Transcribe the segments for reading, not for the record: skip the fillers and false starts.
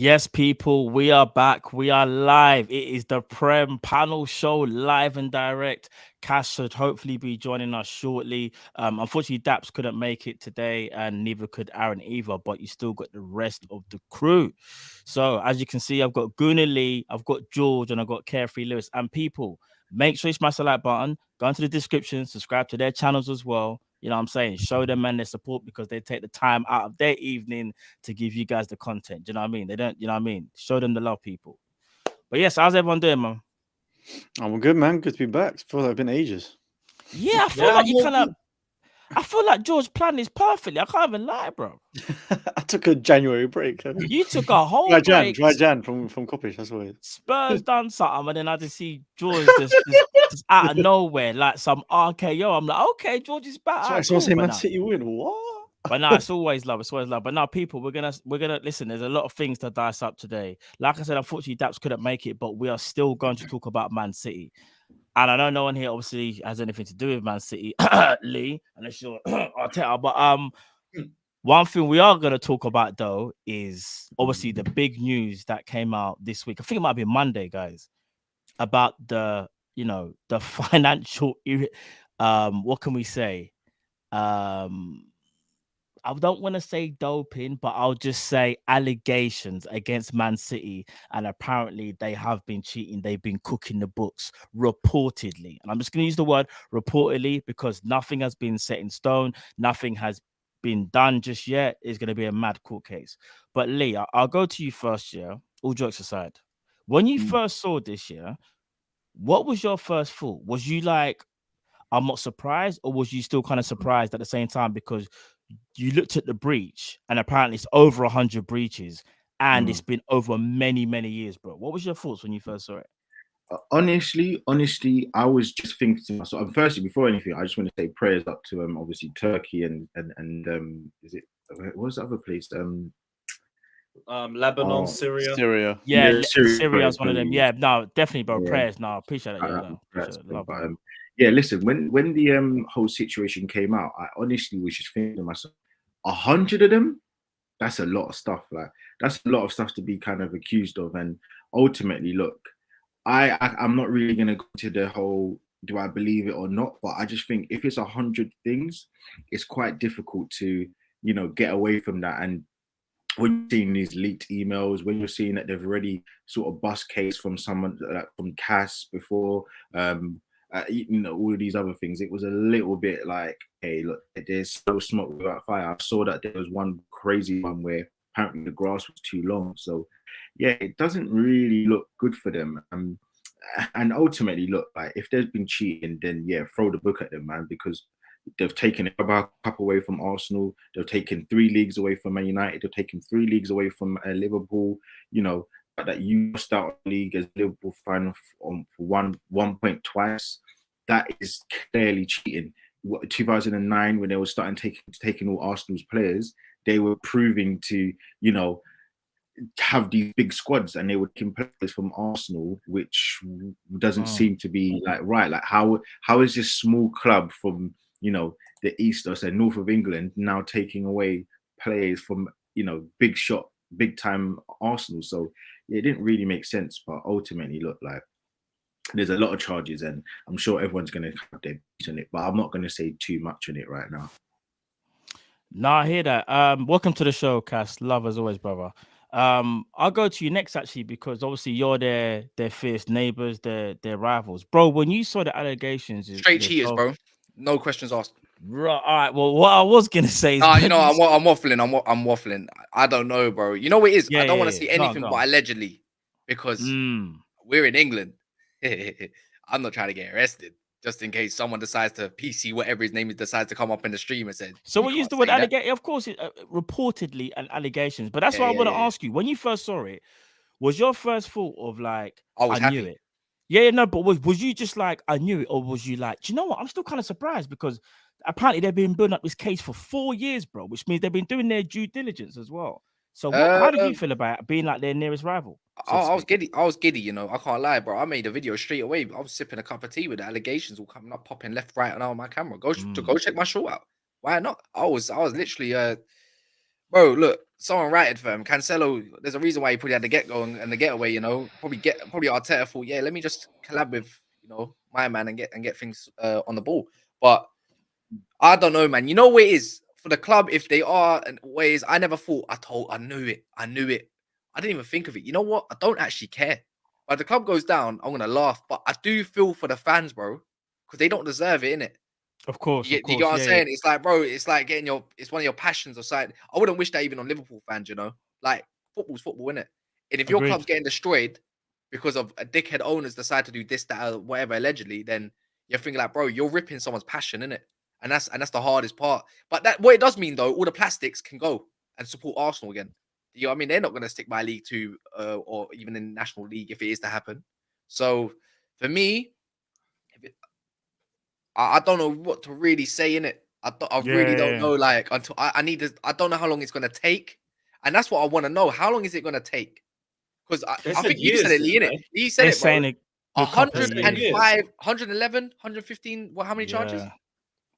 Yes, people, we are back. We are live. It is the Prem panel show, live and direct. Cash should hopefully be joining us shortly. Unfortunately, Daps couldn't make it today, and neither could Aaron either. But you still got the rest of the crew. So as you can see, I've got Guna Lee, I've got George, and I've got Carefree Lewis. And people, make sure you smash the like button. Go into the description, subscribe to their channels as well. You know what I'm saying? Show them and their support because they take the time out of their evening to give you guys the content. Do you know what I mean? They don't, you know what I mean? Show them the love, people. But yes, how's everyone doing, man? I'm good, man. Good to be back. I feel like it's been ages. Yeah, I feel like you kind of. I feel like George planned this perfectly. I can't even lie, bro. I took a January break. You took a whole break. break. Jan from Kop-Ish. That's what it is. Spurs done something, and then I just see George just out of nowhere, like some RKO. I'm like, okay, George is back. So I saw Man City win. What? But no, it's always love. It's always love. But now, people, we're gonna listen. There's a lot of things to dice up today. Like I said, unfortunately, Daps couldn't make it, but we are still going to talk about Man City. And I know no one here obviously has anything to do with Man City, Lee, unless you're Arteta. But one thing we are gonna talk about though is obviously the big news that came out this week. I think it might be Monday, guys, about the financial. What can we say? I don't want to say doping, but I'll just say allegations against Man City. And apparently they have been cheating. They've been cooking the books reportedly. And I'm just going to use the word reportedly because nothing has been set in stone. Nothing has been done just yet. It's going to be a mad court case. But Lee, I'll go to you first, yeah? All jokes aside. When you first saw this, yeah, what was your first thought? Was you like, I'm not surprised, or was you still kind of surprised at the same time because you looked at the breach and apparently it's over 100 breaches and it's been over many, many years, bro? What was your thoughts when you first saw it? Honestly, I was just thinking to myself. Firstly, before anything, I just want to say prayers up to obviously Turkey and is it what's the other place? Lebanon, Syria. Yeah, Syria is one of them. Yeah, no, definitely, bro. Yeah. Prayers. No, I appreciate that. Yeah, listen, when the whole situation came out, I honestly was just thinking to myself, 100 of them, that's a lot of stuff. Like, that's a lot of stuff to be kind of accused of. And ultimately, look, I'm not really gonna go to the whole do I believe it or not, but I just think if it's 100 things, it's quite difficult to, get away from that. And when you're seeing these leaked emails, when you're seeing that they've already sort of bust case from someone like from Cass before, all of these other things, it was a little bit like, hey, look, there's no smoke without fire. I saw that there was one crazy one where apparently the grass was too long. So yeah, it doesn't really look good for them. And ultimately, look, like if there's been cheating, then yeah, throw the book at them, man, because they've taken a cup away from Arsenal. They've taken 3 leagues away from Man United. They've taken 3 leagues away from Liverpool. That you lost out league as Liverpool final for one point twice. That is clearly cheating. 2009, when they were starting taking all Arsenal's players, they were proving to, have these big squads, and they were taking players from Arsenal, which doesn't seem to be like right. Like how is this small club from the east or say north of England now taking away players from big time Arsenal? So it didn't really make sense. But ultimately, look, like there's a lot of charges, and I'm sure everyone's going to have their piece on it. But I'm not going to say too much on it right now. No, I hear that. Welcome to the show, Cass. Love as always, brother. I'll go to you next actually, because obviously you're their fierce neighbors, their rivals, bro. When you saw the allegations, straight cheaters, bro. No questions asked. Right. All right. Well, what I was gonna say is, I'm waffling. I'm waffling. I don't know, bro. You know what it is? I don't want to see anything but allegedly, because we're in England. I'm not trying to get arrested, just in case someone decides to PC whatever his name is, decides to come up in the stream and say. So we use the word allegation. Of course, reportedly and allegations, but that's why I want to ask you. When you first saw it, was your first thought of like, I knew it? Yeah, no, but was you just like, I knew it, or was you like, do you know what? I'm still kind of surprised because apparently they've been building up this case for 4 years, bro, which means they've been doing their due diligence as well. So how did you feel about it, being like their nearest rival? I was giddy. I can't lie, bro. I made a video straight away. I was sipping a cup of tea with the allegations all coming up, popping left, right, and on my camera. Go check my short out. Why not? I was literally, Bro, look, someone ratted for him. Cancelo, there's a reason why he probably had the get go and the getaway, you know. Probably Arteta thought, yeah, let me just collab with, you know, my man and get things on the ball. But I don't know, man. You know what it is for the club, if they are and ways, I never thought I knew it. I didn't even think of it. You know what? I don't actually care. But if the club goes down, I'm gonna laugh. But I do feel for the fans, bro, because they don't deserve it, innit? Of course, You get what I'm saying? It's like, bro, it's like it's one of your passions or something. I wouldn't wish that even on Liverpool fans, you know. Like football's football, innit? And if your club's getting destroyed because of a dickhead owners decide to do this, that, or whatever, allegedly, then you're thinking like, bro, you're ripping someone's passion, innit? And that's the hardest part. But that what it does mean though, all the plastics can go and support Arsenal again. You know what I mean? They're not going to stick by League Two or even in National League if it is to happen. So for me, I don't know what to really say in it. I really don't know. Like until I need to. I don't know how long it's going to take, and that's what I want to know. How long is it going to take? Because I think you said it, Lee. Innit? Lee said it, bro. 105, 111, 115. What? How many charges?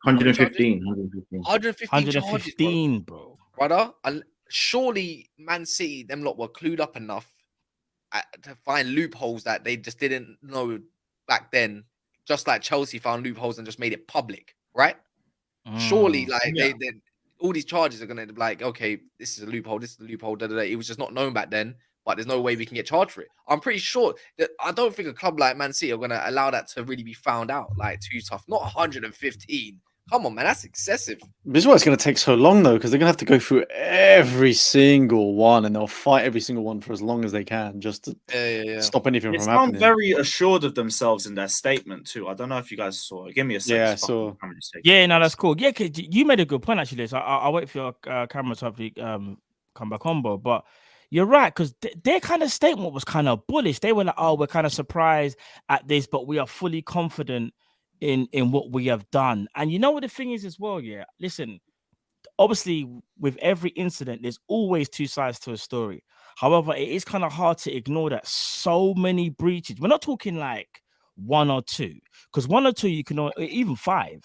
115. 115 charges, bro. Brother, surely Man City, them lot were clued up enough to find loopholes that they just didn't know back then. Just like Chelsea found loopholes and just made it public, right? Surely, like they all these charges are gonna be like, okay, this is a loophole, this is a loophole. Da, da, da. It was just not known back then, but there's no way we can get charged for it. I'm pretty sure that I don't think a club like Man City are gonna allow that to really be found out. Like too tough, not 115. Come on, man, that's excessive. This is why it's going to take so long, though, because they're going to have to go through every single one, and they'll fight every single one for as long as they can, just to stop anything from happening. They sound very assured of themselves in their statement too. I don't know if you guys saw it. Give me a second. Yeah, I saw. Yeah, no, that's cool. Yeah, you made a good point actually, Liz. I'll wait for your camera to hopefully come back on, bro. But you're right, because their kind of statement was kind of bullish. They were like, "Oh, we're kind of surprised at this, but we are fully confident in what we have done." And you know what the thing is as well, yeah. Listen, obviously, with every incident, there's always two sides to a story. However, it is kind of hard to ignore that so many breaches. We're not talking like one or two, because one or two you can even five,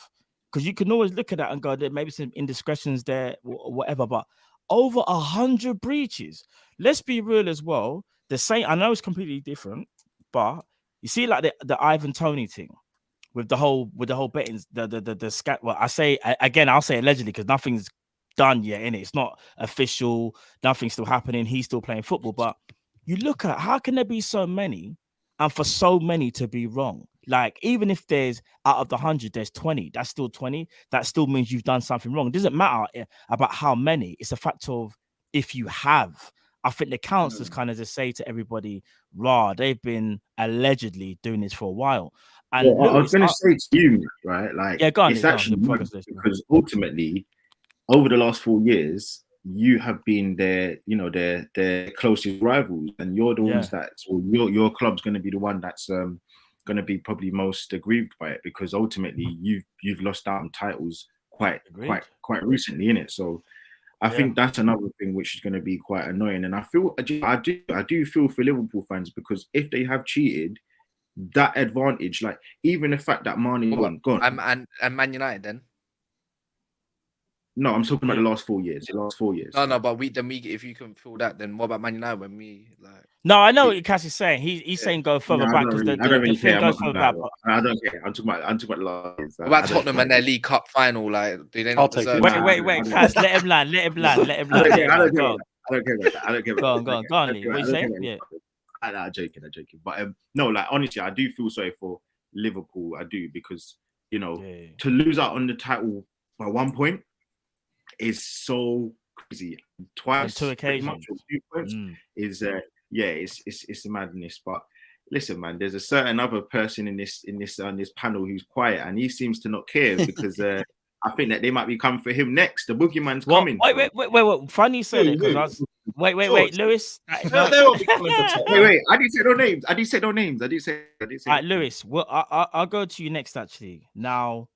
because you can always look at that and go, there maybe some indiscretions there, or whatever. But over 100 breaches. Let's be real as well. The same. I know it's completely different, but you see, like the Ivan Toney thing. With the whole betting, the scat. Well, I'll say allegedly because nothing's done yet, innit? It's not official, nothing's still happening. He's still playing football. But you look at how can there be so many, and for so many to be wrong? Like, even if there's out of the 100, there's 20, that's still 20. That still means you've done something wrong. It doesn't matter about how many, it's a fact of if you have. I think the councillors kind of just say to everybody, "Raw, they've been allegedly doing this for a while." And I was going to say to you, right? Like, go on, it's actually because ultimately, over the last 4 years, you have been their closest rivals, and you're the ones your club's going to be the one that's going to be probably most aggrieved by it, because ultimately you've lost out on titles quite recently, innit? So I think that's another thing which is going to be quite annoying. And I do feel for Liverpool fans, because if they have cheated, that advantage, like even the fact that Mane gone, and Man United then. No, I'm talking about the last 4 years. No, but if you can feel that, then what about Man United when we like? No, I know what Cass is saying. He's saying go further back because I don't really care. Goes further back. I don't care. I'm talking about last years. What about Tottenham and their League Cup final? Like, do they not deserve? Wait, Cass, let him land. I don't care about that. I don't care. Go on, Lee. What you saying? Yeah. I'm joking. But no, like honestly, I do feel sorry for Liverpool. I do, because to lose out on the title by 1 point is so crazy. Twice, 2 occasions, 2 points is it's a madness. But listen, man, there's a certain other person in this panel who's quiet, and he seems to not care because I think that they might be coming for him next. The boogeyman's coming. Wait. Funny you said it, because I was. Wait, Lewis. Wait. I didn't say no names. All right, Lewis. Well, I'll go to you next. Actually, now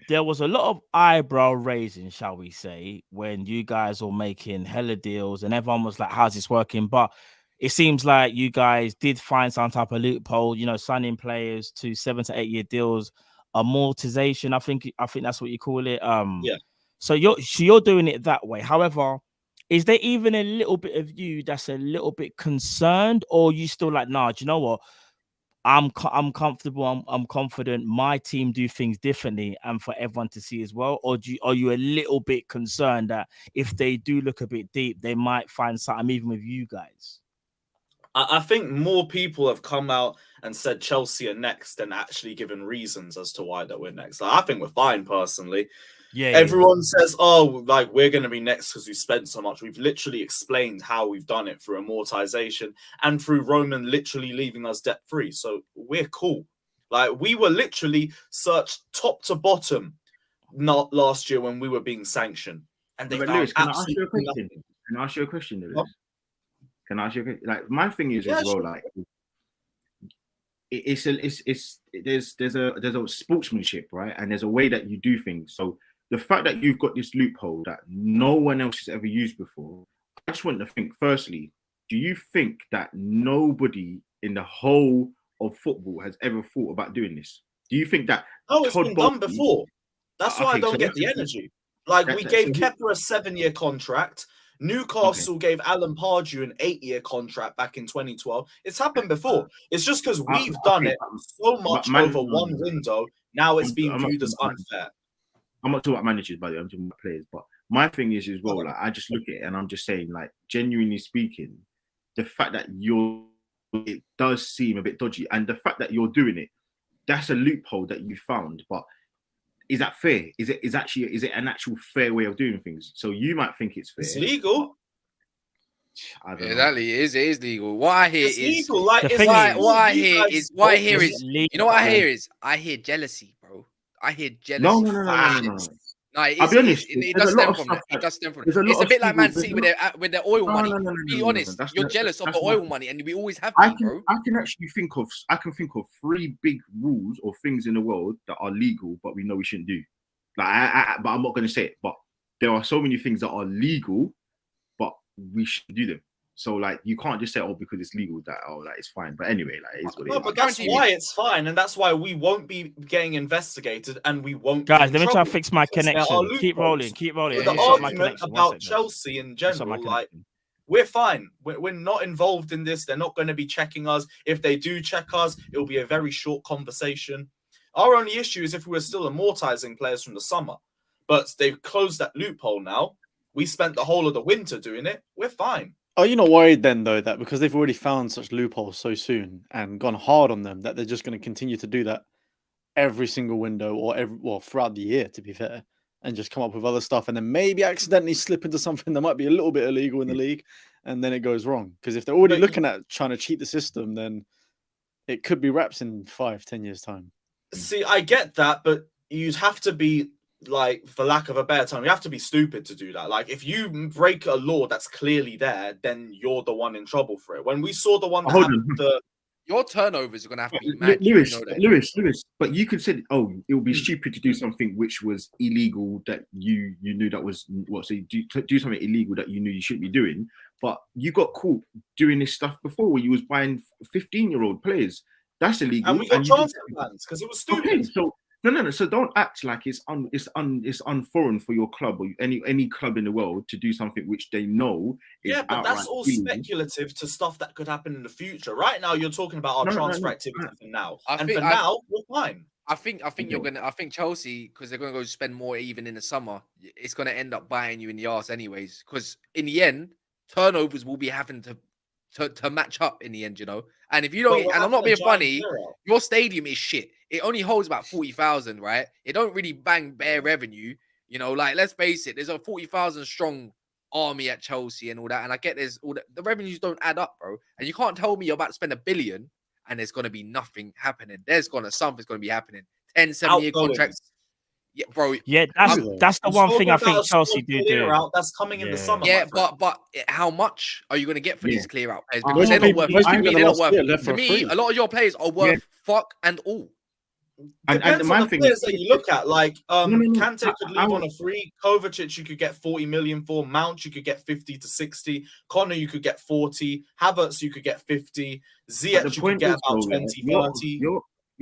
there was a lot of eyebrow raising, shall we say, when you guys were making hella deals, and everyone was like, "How's this working?" But it seems like you guys did find some type of loophole. Signing players to 7 to 8 year deals, amortization. I think that's what you call it. Yeah. So you're doing it that way. However, is there even a little bit of you that's a little bit concerned, or you still like, nah, do you know what? I'm comfortable. I'm confident. My team do things differently, and for everyone to see as well. Or are you a little bit concerned that if they do look a bit deep, they might find something even with you guys? I think more people have come out and said Chelsea are next than actually given reasons as to why that we're next. Like, I think we're fine personally. Yeah. Everyone says, oh, like we're going to be next because we spent so much. We've literally explained how we've done it through amortization and through Roman literally leaving us debt free. So we're cool. Like we were literally searched top to bottom not last year when we were being sanctioned. And they found Lewis, can I ask you a question? nothing. Can I ask you a question, Lewis? Can I ask you a question? Like my thing is as well, like there's a sportsmanship, right? And there's a way that you do things. So the fact that you've got this loophole that no one else has ever used before, I just want to think, firstly, do you think that nobody in the whole of football has ever thought about doing this? Do you think that it's been done before? That's why I don't get the energy. Like we gave Kepa a 7-year contract. Newcastle gave Alan Pardew an 8-year contract back in 2012. It's happened before. It's just because we've done it so much over one window. Now it's being viewed as unfair. I'm not talking about managers, by the way. I'm talking about players. But my thing is as well, like I just look at it and I'm just saying, like, genuinely speaking, the fact that it does seem a bit dodgy, and the fact that you're doing it, that's a loophole that you found. But is that fair? Is it an actual fair way of doing things? So you might think it's fair. It's legal. I don't know. Exactly, it is legal. What I hear is legal. Like what I hear is you know what I hear is I hear jealousy, bro. I hear jealousy. No. No, I'll be honest. It does stem from that. It does stem from that. It's a bit like Man City with their oil money. Be honest, you're jealous of the oil money, and we always have been, bro. I can actually think of 3 big rules or things in the world that are legal, but we know we shouldn't do. Like, but I'm not going to say it. But there are so many things that are legal, but we should do them. So like you can't just say, oh, because it's legal that like it's fine. But anyway, like it's what it is. But that's why it's fine, and that's why we won't be getting investigated, and we won't. Guys, let me try to fix my connection. Keep rolling. The argument about Chelsea in general, like we're fine. We're not involved in this. They're not going to be checking us. If they do check us, it will be a very short conversation. Our only issue is if we were still amortizing players from the summer, but they've closed that loophole now. We spent the whole of the winter doing it. We're fine. Are you not worried then, though, that because they've already found such loopholes so soon and gone hard on them, that they're just going to continue to do that every single window or throughout the year, to be fair, and just come up with other stuff and then maybe accidentally slip into something that might be a little bit illegal in the league, and then it goes wrong? Because if they're already looking at trying to cheat the system, then it could be wraps in 5-10 years' time. See, I get that, but you'd have to be, like, for lack of a better term, you have to be stupid to do that. Like, if you break a law that's clearly there, then you're the one in trouble for it. When we saw the one that happened, your turnovers are going to have to be mad. Lewis, but you could say, oh, it would be stupid to do something which was illegal that you knew that was what. So you do something illegal that you knew you shouldn't be doing, but you got caught doing this stuff before where you was buying 15-year-old players. That's illegal. And we got transfer plans because it was stupid. Okay, so no. So don't act like it's unforeign for your club or any club in the world to do something which they know is but that's all speculative to stuff that could happen in the future. Right now, you're talking about our transfer activity for now, now we're fine. I think I think Chelsea, because they're gonna go spend more even in the summer, it's gonna end up biting you in the arse anyways. Because in the end, turnovers will be having to match up in the end, you know. And if you don't, and I'm not being funny, your stadium is shit. It only holds about 40,000, right? It don't really bang bare revenue, you know. Like, let's face it, there's a 40,000 strong army at Chelsea and all that. And I get there's all the revenues don't add up, bro. And you can't tell me you're about to spend $1 billion and there's gonna be nothing happening. Something's gonna be happening. 10, 7-year contracts. Yeah, bro. Yeah, that's the one thing I think Chelsea do. That's coming in the summer. Yeah, but how much are you going to get for these clear out players? Because they're not worth. To me, a lot of your players are worth fuck and all. And my thing is that you look at, like, Kante could leave on a free. Kovacic you could get 40 million for. Mount you could get 50 to 60. Connor you could get 40. Havertz you could get 50. Ziyech you could get about 20, 30.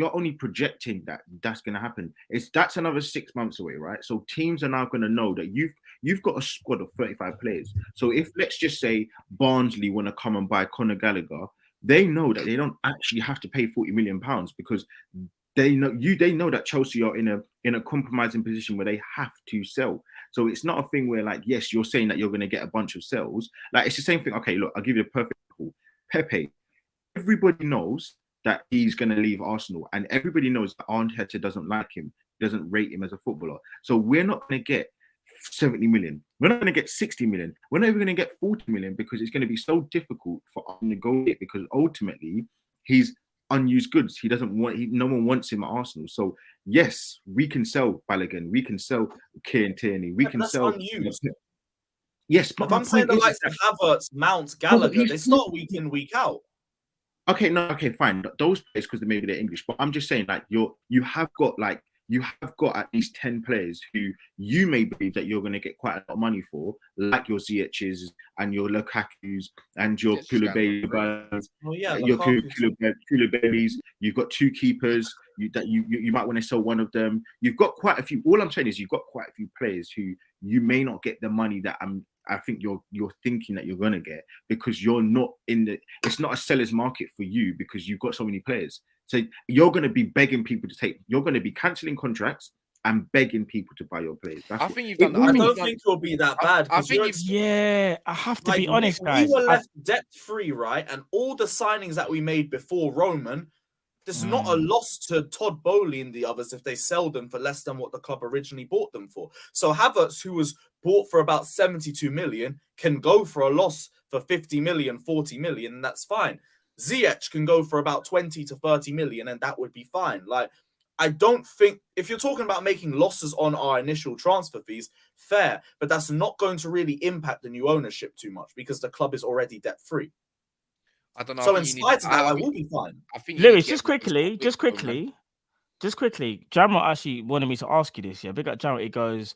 you're only projecting that that's going to happen. That's another 6 months away, right? So teams are now going to know that you've got a squad of 35 players. So if, let's just say, Barnsley want to come and buy Conor Gallagher, they know that they don't actually have to pay £40 million because they know that Chelsea are in a compromising position where they have to sell. So it's not a thing where, like, yes, you're saying that you're going to get a bunch of sales. Like, it's the same thing. Okay, look, I'll give you a perfect example. Pepe. Everybody knows that he's going to leave Arsenal, and everybody knows that Arteta doesn't like him, doesn't rate him as a footballer. So we're not going to get 70 million. We're not going to get 60 million. We're not even going to get 40 million because it's going to be so difficult for us to negotiate, because ultimately he's unused goods. He doesn't want. No one wants him at Arsenal. So yes, we can sell Balogun. We can sell Kieran Tierney. We can sell unused. Yes, but I'm saying the likes of Havertz, Mount, Gallagher, they start week in, week out. Okay, fine. Those players, because maybe they're English, but I'm just saying, like, you have got at least 10 players who you may believe that you're going to get quite a lot of money for, like your Ziyech's and your Lukaku's and your Koulibaly's, your Koulibaly's. You've got 2 keepers that you might want to sell one of them. You've got quite a few. All I'm saying is you've got quite a few players who you may not get the money that I think you're thinking that you're going to get, because you're not it's not a seller's market for you because you've got so many players. So you're going to be begging people you're going to be cancelling contracts and begging people to buy your players. I think you've done. I don't think it'll be that bad. I think I have to be honest, guys. We were left debt free, right? And all the signings that we made before Roman, there's not a loss to Todd Bowley and the others if they sell them for less than what the club originally bought them for. So Havertz, who was bought for about 72 million, can go for a loss for 50 million, 40 million, and that's fine. Ziyech can go for about 20 to 30 million, and that would be fine. Like, I don't think, if you're talking about making losses on our initial transfer fees, fair, but that's not going to really impact the new ownership too much because the club is already debt free. I don't know. So in spite of that, I will be fine. I think Lewis, just quickly, Jamrot actually wanted me to ask you this. Yeah, big up Jamrot. He goes,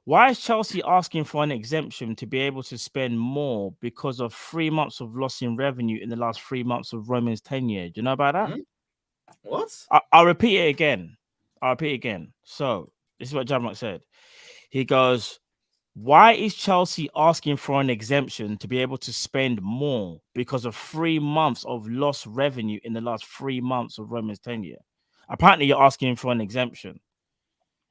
why is Chelsea asking for an exemption to be able to spend more because of 3 months of loss in revenue in the last 3 months of Roman's tenure? Do you know about that? What? I'll repeat it again. So this is what Jamrot said. He goes, why is Chelsea asking for an exemption to be able to spend more because of 3 months of lost revenue in the last 3 months of Roman's tenure? Apparently, you're asking for an exemption,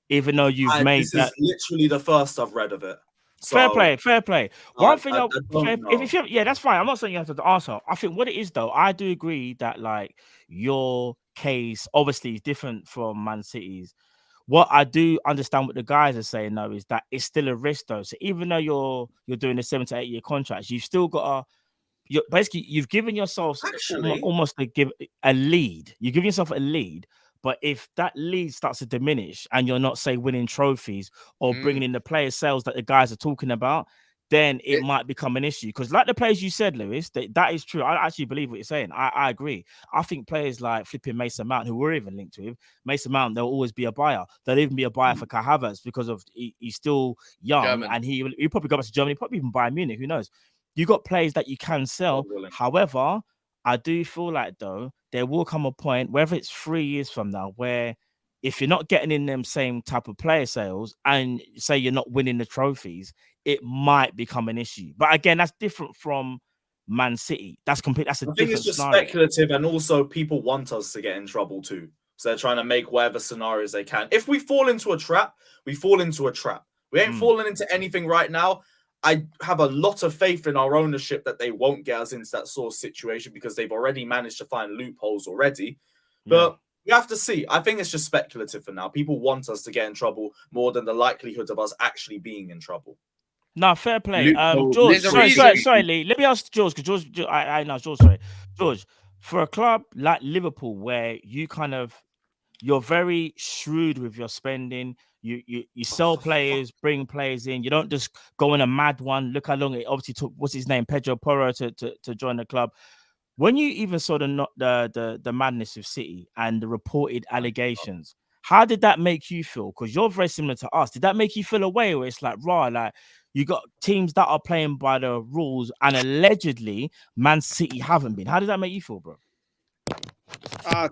even though you've made this is literally the first I've read of it. So, fair play. One thing, that's fine. I'm not saying you have to answer. I think what it is, though, I do agree that, like, your case obviously is different from Man City's. What I do understand what the guys are saying, though, is that it's still a risk, though. So even though you're doing a 7 to 8 year contracts, you've still got you've given yourself almost a lead. You give yourself a lead. But if that lead starts to diminish and you're not, say, winning trophies or bringing in the player sales that the guys are talking about, then it might become an issue. Because like the players you said, Lewis, that is true. I actually believe what you're saying. I agree. I think players like flipping Mason Mount, who we're even linked with, Mason Mount, there'll always be a buyer. There'll even be a buyer for Kai Havertz because of he's still young and he probably go back to Germany, probably even Bayern Munich, who knows? You got players that you can sell. However, I do feel like, though, there will come a point, whether it's 3 years from now, where if you're not getting in them same type of player sales and say you're not winning the trophies, it might become an issue. But again, that's different from Man City. That's a different scenario. I think it's just speculative, and also people want us to get in trouble too. So they're trying to make whatever scenarios they can. If we fall into a trap, we fall into a trap. We ain't falling into anything right now. I have a lot of faith in our ownership that they won't get us into that sort of situation because they've already managed to find loopholes already. But we have to see. I think it's just speculative for now. People want us to get in trouble more than the likelihood of us actually being in trouble. No, fair play. George, sorry, Lee. Let me ask George, because George, I know, George, sorry. George, for a club like Liverpool, where you're very shrewd with your spending. You sell players, bring players in. You don't just go on a mad one. Look how long it obviously took, what's his name, Pedro Porro to join the club. When you even saw the madness of City and the reported allegations, how did that make you feel? Because you're very similar to us. Did that make you feel a way where it's like, like you got teams that are playing by the rules and allegedly Man City haven't been? How did that make you feel, bro?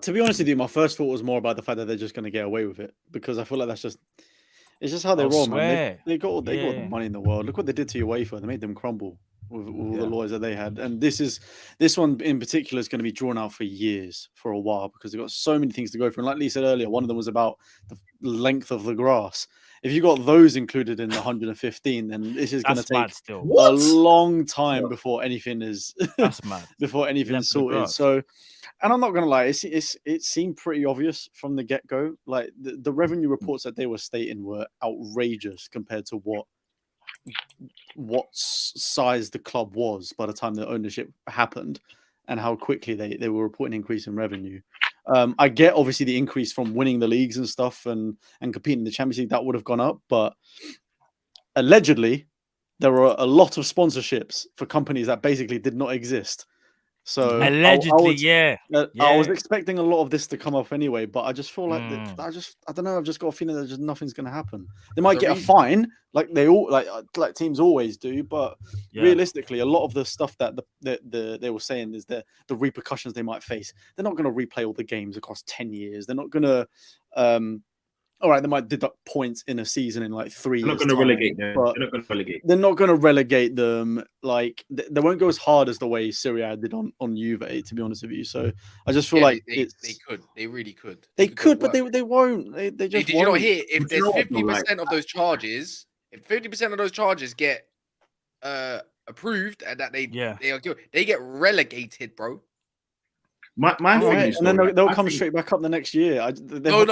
To be honest with you, my first thought was more about the fact that they're just going to get away with it, because I feel like it's just how they roll, man. They got all the money in the world. Look what they did to UEFA. They made them crumble with all the lawyers that they had. And this one in particular is going to be drawn out for years, for a while, because they've got so many things to go through. And like Lee said earlier, one of them was about the length of the grass. If you got those included in the 115, then this is going to take a long time before anything is before anything's sorted. So, and I'm not going to lie, it seemed pretty obvious from the get-go. Like the revenue reports that they were stating were outrageous compared to what size the club was by the time the ownership happened, and how quickly they were reporting increase in revenue. I get obviously the increase from winning the leagues and stuff and competing in the Champions League, that would have gone up, but allegedly there were a lot of sponsorships for companies that basically did not exist. So allegedly, I was expecting a lot of this to come up anyway, but I just feel like I don't know. I've just got a feeling that just nothing's going to happen. They might get a fine, like they all like teams always do, but realistically, a lot of the stuff that they were saying is the repercussions they might face. They're not going to replay all the games across 10 years. They're not going to. All right, they might deduct points in a season in like 3 years. They're not going to relegate them. They're not going to relegate them. Like they won't go as hard as the way Syria did on Juve, to be honest with you. So I just feel like they could. They really could. They could, but they won't. They just did won't. You not hear? If there's 50% of those charges, if 50% of those charges get approved and that they get relegated, bro. My thing is, and then they'll come straight back up the next year. No.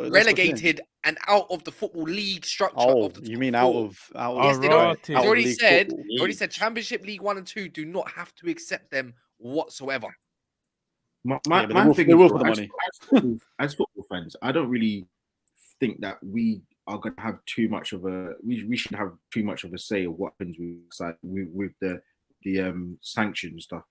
Relegated and out of the football league structure. Oh, you mean out of? Yes, they don't. They already said Championship League 1 and 2 do not have to accept them whatsoever. My thing is, for the money. As football fans, I don't really think that we are going to have too much of a. We should have too much of a say of what happens with the sanctions stuff.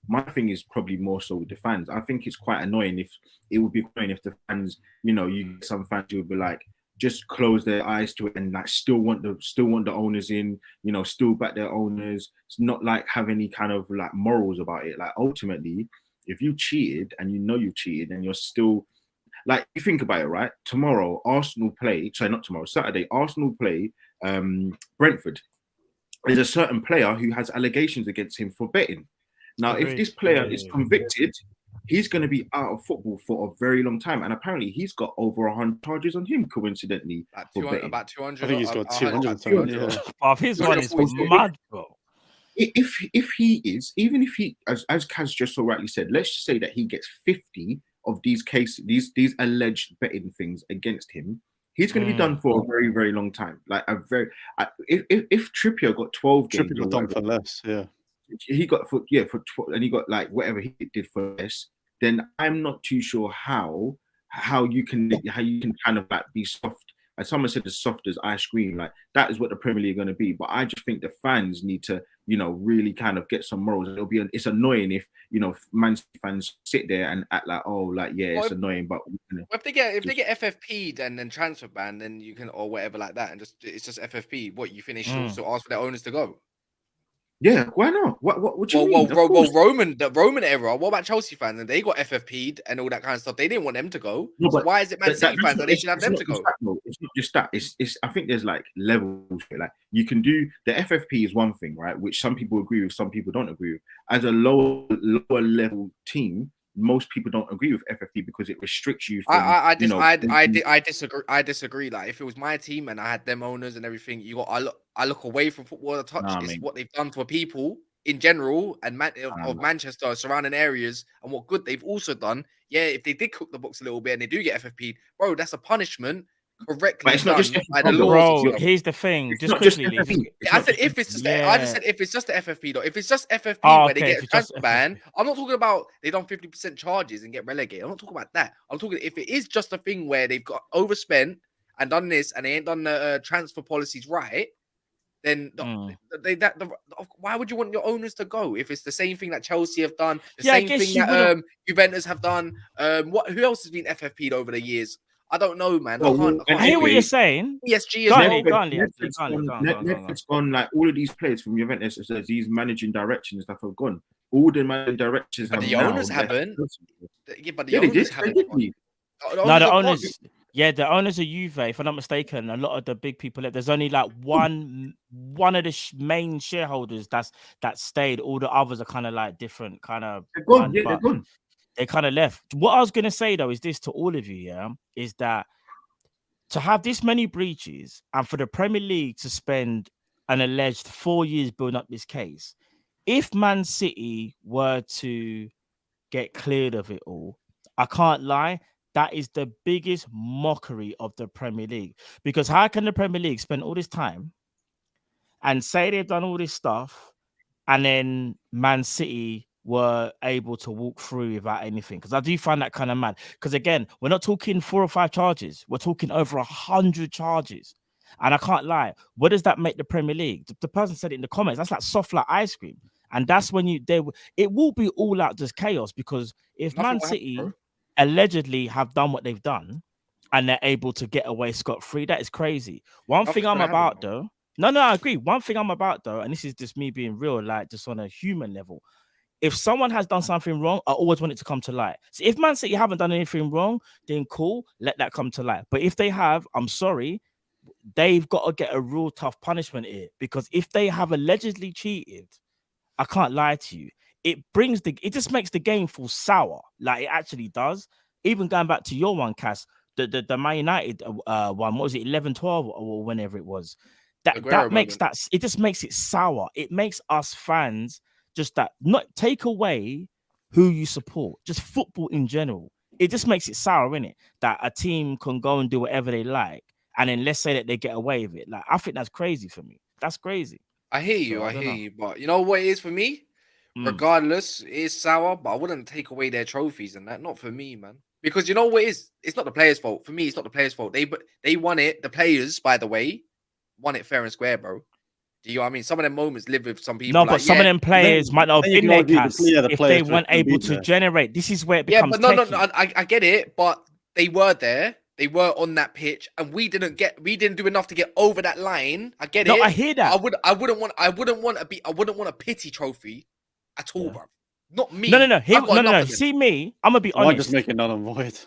My thing is probably more so with the fans. I think it's quite annoying if the fans, you get some fans who would be like, just close their eyes to it and like still want the owners in, still back their owners. It's not like have any kind of like morals about it. Like ultimately, if you cheated and you've cheated and you're still like, you think about it, right? Saturday, Arsenal play Brentford. There's a certain player who has allegations against him for betting. Now, if this player is convicted, he's going to be out of football for a very long time. And apparently, he's got over 100 charges on him, coincidentally. About 200. I think he's got 200. His one is mad, bro. If he is, even if he, as Kaz just so rightly said, let's just say that he gets 50 of these cases, these alleged betting things against him, he's going to be done for a very, very long time. Like if Trippier got 12 games, Trippier got done for less, he got for 12, and he got like whatever he did for this, then I'm not too sure how you can kind of like be soft. As someone said, as soft as ice cream, like that is what the Premier League are going to be. But I just think the fans need to, really kind of get some morals. It's annoying if Man City fans sit there and act like, it's annoying. But if they get FFP'd and then transfer ban, then you can or whatever like that, and it's just FFP. What you finish also ask for their owners to go. Yeah, why not? What do you mean? The Roman era. What about Chelsea fans? And they got FFP'd and all that kind of stuff. They didn't want them to go. No, so why is it Man City fans that they should have them to go? It's not just that. It's. I think there's like levels. Like you can do the FFP is one thing, right? Which some people agree with, some people don't agree with. As a lower level team, most people don't agree with FFP because it restricts you. I disagree. I disagree. Like if it was my team and I had them owners and everything, I look away from football. It's what they've done for people in general and of Manchester, surrounding areas, and what good they've also done. Yeah, if they did cook the books a little bit and they do get FFP, bro, that's a punishment correctly. But it's not just by the laws. Bro, here's the thing. It's just quickly, I said if it's just I just said if it's just the FFP though. If it's just FFP where they get a transfer ban, I'm not talking about they done 50% charges and get relegated. I'm not talking about that. I'm talking if it is just a thing where they've got overspent and done this and they ain't done the transfer policies right. Then why would you want your owners to go if it's the same thing that Chelsea have done, the same thing that Juventus have done? Who else has been FFP'd over the years? I don't know, man. I hear what you're saying. PSG Netflix on like all of these players from Juventus, these managing directors and stuff have gone. all the managing directors But have the now owners left. haven't. Yeah, but the Yeah, they owners did. They haven't. did. gone. No, the are gone. owners. Yeah, the owners are Juve. If I'm not mistaken, a lot of the big people left. There's only like one of the main shareholders that stayed. All the others are kind of like different kind of. They're gone. Yeah, they're gone. They kind of left. What I was gonna say though is this to all of you, yeah, is that to have this many breaches and for the Premier League to spend an alleged 4 years building up this case, if Man City were to get cleared of it all, I can't lie, that is the biggest mockery of the Premier League. Because how can the Premier League spend all this time and say they've done all this stuff and then Man City were able to walk through without anything? Because I do find that kind of mad. Because again, we're not talking 4 or 5 charges. We're talking over 100 charges. And I can't lie. What does that make the Premier League? The person said it in the comments. That's like soft like ice cream. And that's when it will be all out just chaos. Because if Man City allegedly have done what they've done and they're able to get away scot-free, that is crazy. One thing I'm about though, no, I agree. One thing I'm about though, and this is just me being real, like just on a human level. If someone has done something wrong, I always want it to come to light. So if Man City haven't done anything wrong, then cool, let that come to light. But if they have, I'm sorry, they've got to get a real tough punishment here. Because if they have allegedly cheated, I can't lie to you, it just makes the game feel sour. Like it actually does. Even going back to your one, Cass, the Man United one, what was it, 11-12 or whenever it was? That makes it just makes it sour. It makes us fans just that not take away who you support, just football in general. It just makes it sour, innit? That a team can go and do whatever they like, and then let's say that they get away with it. Like I think that's crazy for me. That's crazy. I hear you, I hear you, but you know what it is for me? Regardless, it is sour, but I wouldn't take away their trophies and that. Not for me, man. Because you know what it is? It's not the players' fault. For me, it's not the players' fault. They won it. The players, by the way, won it fair and square, bro. Do you know what I mean? Some of them moments live with some people. No, but some of them players might not have been there, Cass, if they weren't able to generate. This is where it becomes no, I get it, but they were there. They were on that pitch, and we didn't do enough to get over that line. I get it. No, I hear that. I wouldn't want a pity trophy at all, bro. Not me. No. See me. I'm gonna be honest. I'm just making null and void.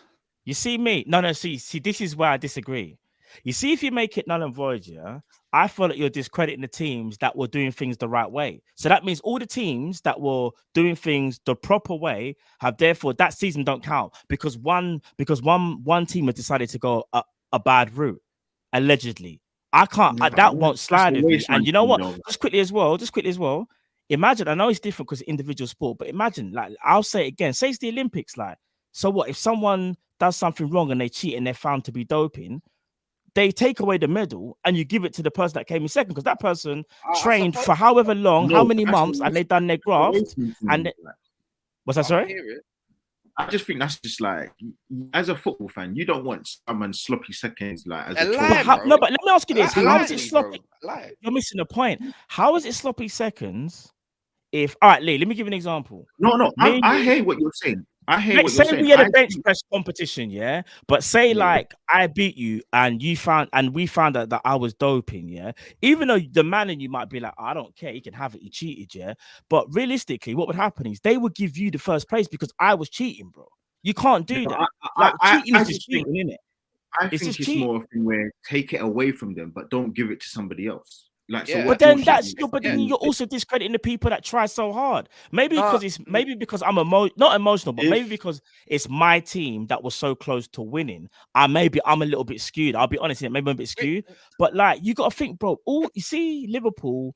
You see me? No. See. This is where I disagree. You see, if you make it null and void, yeah, I feel like you're discrediting the teams that were doing things the right way. So that means all the teams that were doing things the proper way have therefore that season don't count because one team has decided to go a bad route, allegedly. I can't. That won't slide with me. And you know what? Just quickly as well. Imagine. I know it's different because it's individual sport, but imagine, like I'll say it again. Say it's the Olympics, like. So what if someone does something wrong and they cheat and they're found to be doping? They take away the medal and you give it to the person that came in second because that person trained for however long, how many months, and they done their graft. And what's that? Sorry, I just think that's just like, as a football fan, you don't want someone sloppy seconds like as no, but let me ask you this: how is it sloppy? You're missing the point. How is it sloppy seconds? If all right, Lee, let me give you an example. No, I hear what you're saying. Say we had a bench press competition, yeah. But say like I beat you and we found out that I was doping, yeah. Even though the man in you might be like, I don't care, he can have it, he cheated, yeah. But realistically, what would happen is they would give you the first place because I was cheating, bro. You can't do that. Cheating is just cheating, isn't it? I think it's more of a thing where take it away from them, but don't give it to somebody else. Like, so but then then you're also discrediting the people that try so hard. Maybe because I'm not emotional, but maybe because it's my team that was so close to winning. I'm a little bit skewed. I'll be honest, maybe I'm a bit skewed. But like you gotta think, bro. You see Liverpool,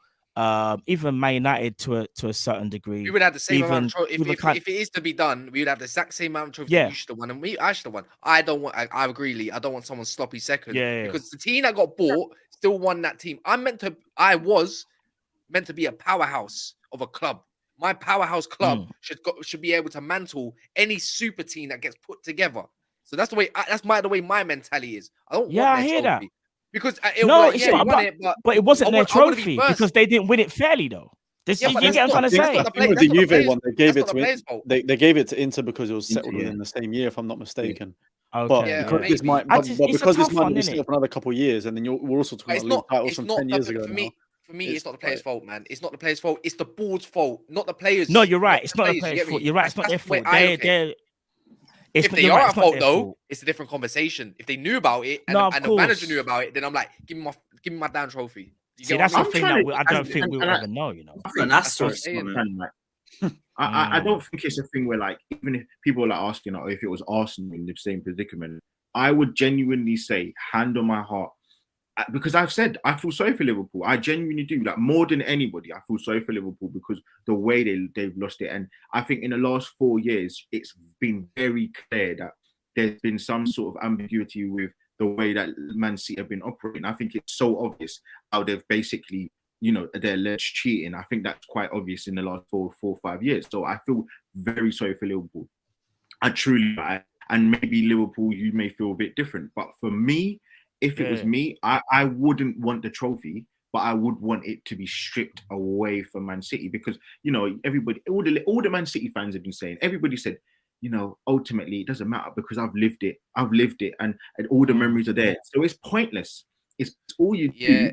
even Man United to a certain degree. We would have the same amount of trophies. If it is to be done, we would have the exact same amount of trophies you should have won, and I should have won. I agree, Lee. I don't want someone sloppy second. Because the team that got bought still won that team. I was meant to be a powerhouse of a club. My powerhouse club should be able to mantle any super team that gets put together. So that's the way. That's the way my mentality is. I don't. I hear that. Because but it wasn't their trophy because they didn't win it fairly though. You get what I'm trying to say? With the Juve one, they gave it to Inter because it was settled within the same year, if I'm not mistaken. Okay. But because this might be set for another couple of years, and then we're also talking about league titles from 10 years ago. For me, it's not the players' fault, man. It's not the players' fault. It's the board's fault, not the players. No, you're right. It's not the players' fault. You're right. It's not their fault. If they are at fault, though, it's a different conversation. If they knew about it and the manager knew about it, then I'm like, give me my damn trophy. See, that's the thing that I don't think we'll ever know. You know, an asterisk. I don't think it's a thing where, like, even if people are like asking, you know, if it was Arsenal in the same predicament, I would genuinely say, hand on my heart, because I've said I feel sorry for Liverpool. I genuinely do. Like, more than anybody, I feel sorry for Liverpool because the way they've lost it. And I think in the last 4 years, it's been very clear that there's been some sort of ambiguity with the way that Man City have been operating. I think it's so obvious how they've basically, you know, they're alleged cheating. I think that's quite obvious in the last 4 or 5 years. So I feel very sorry for Liverpool. I truly, and maybe Liverpool, you may feel a bit different. But for me, if it was me, I wouldn't want the trophy, but I would want it to be stripped away from Man City because, you know, everybody, all the Man City fans have been saying, everybody said, you know, ultimately it doesn't matter because I've lived it, and all the memories are there. So it's pointless. It's all you do.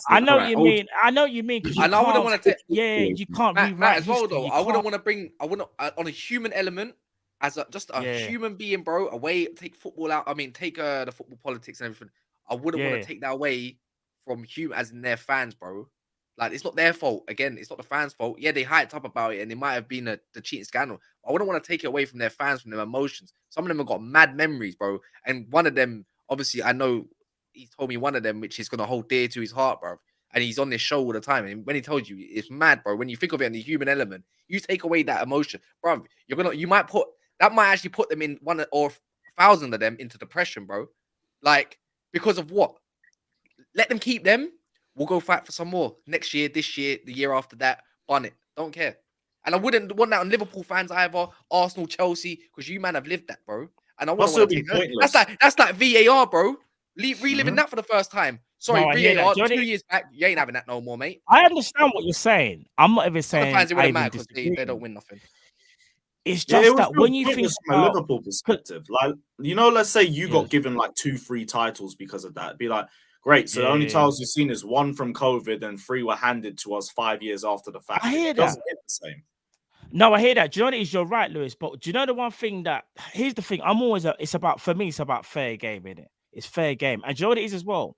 I know what you mean. I know what you mean. And I wouldn't want to take. Yeah, you can't Matt as well, though. I wouldn't want to bring. I wouldn't on a human element. As just a human being, bro, take football out. I mean, take the football politics and everything. I wouldn't want to take that away from as in their fans, bro. Like, it's not their fault. Again, it's not the fans' fault. Yeah, they hyped up about it, and it might have been the cheating scandal. I wouldn't want to take it away from their fans, from their emotions. Some of them have got mad memories, bro. And one of them, obviously, I know he told me one of them, which he's going to hold dear to his heart, bro. And he's on this show all the time. And when he told you, it's mad, bro. When you think of it in the human element, you take away that emotion, bro. That might actually put them in 1 or 1,000 of them into depression, bro. Like, because of what? Let them keep them. We'll go fight for some more next year, this year, the year after that. Bun it. Don't care. And I wouldn't want that on Liverpool fans either. Arsenal, Chelsea, because you man have lived that, bro. And I wouldn't want to take that. That's like VAR, bro. Reliving that for the first time. Sorry, VAR. 2 years back, you ain't having that no more, mate. I understand what you're saying. I'm not even saying fans, it wouldn't matter because they don't win nothing. It's just that when you think from a Liverpool perspective, like, you know, let's say you got given like 2 free titles because of that. It'd be like, great. So the only titles you've seen is 1 from COVID and 3 were handed to us 5 years after the fact. I hear it doesn't hit the same. No, I hear that. Do you know what it is? You're right, Lewis. But do you know the one thing that here's the thing? It's about fair game, innit? It's fair game. And do you know what it is as well?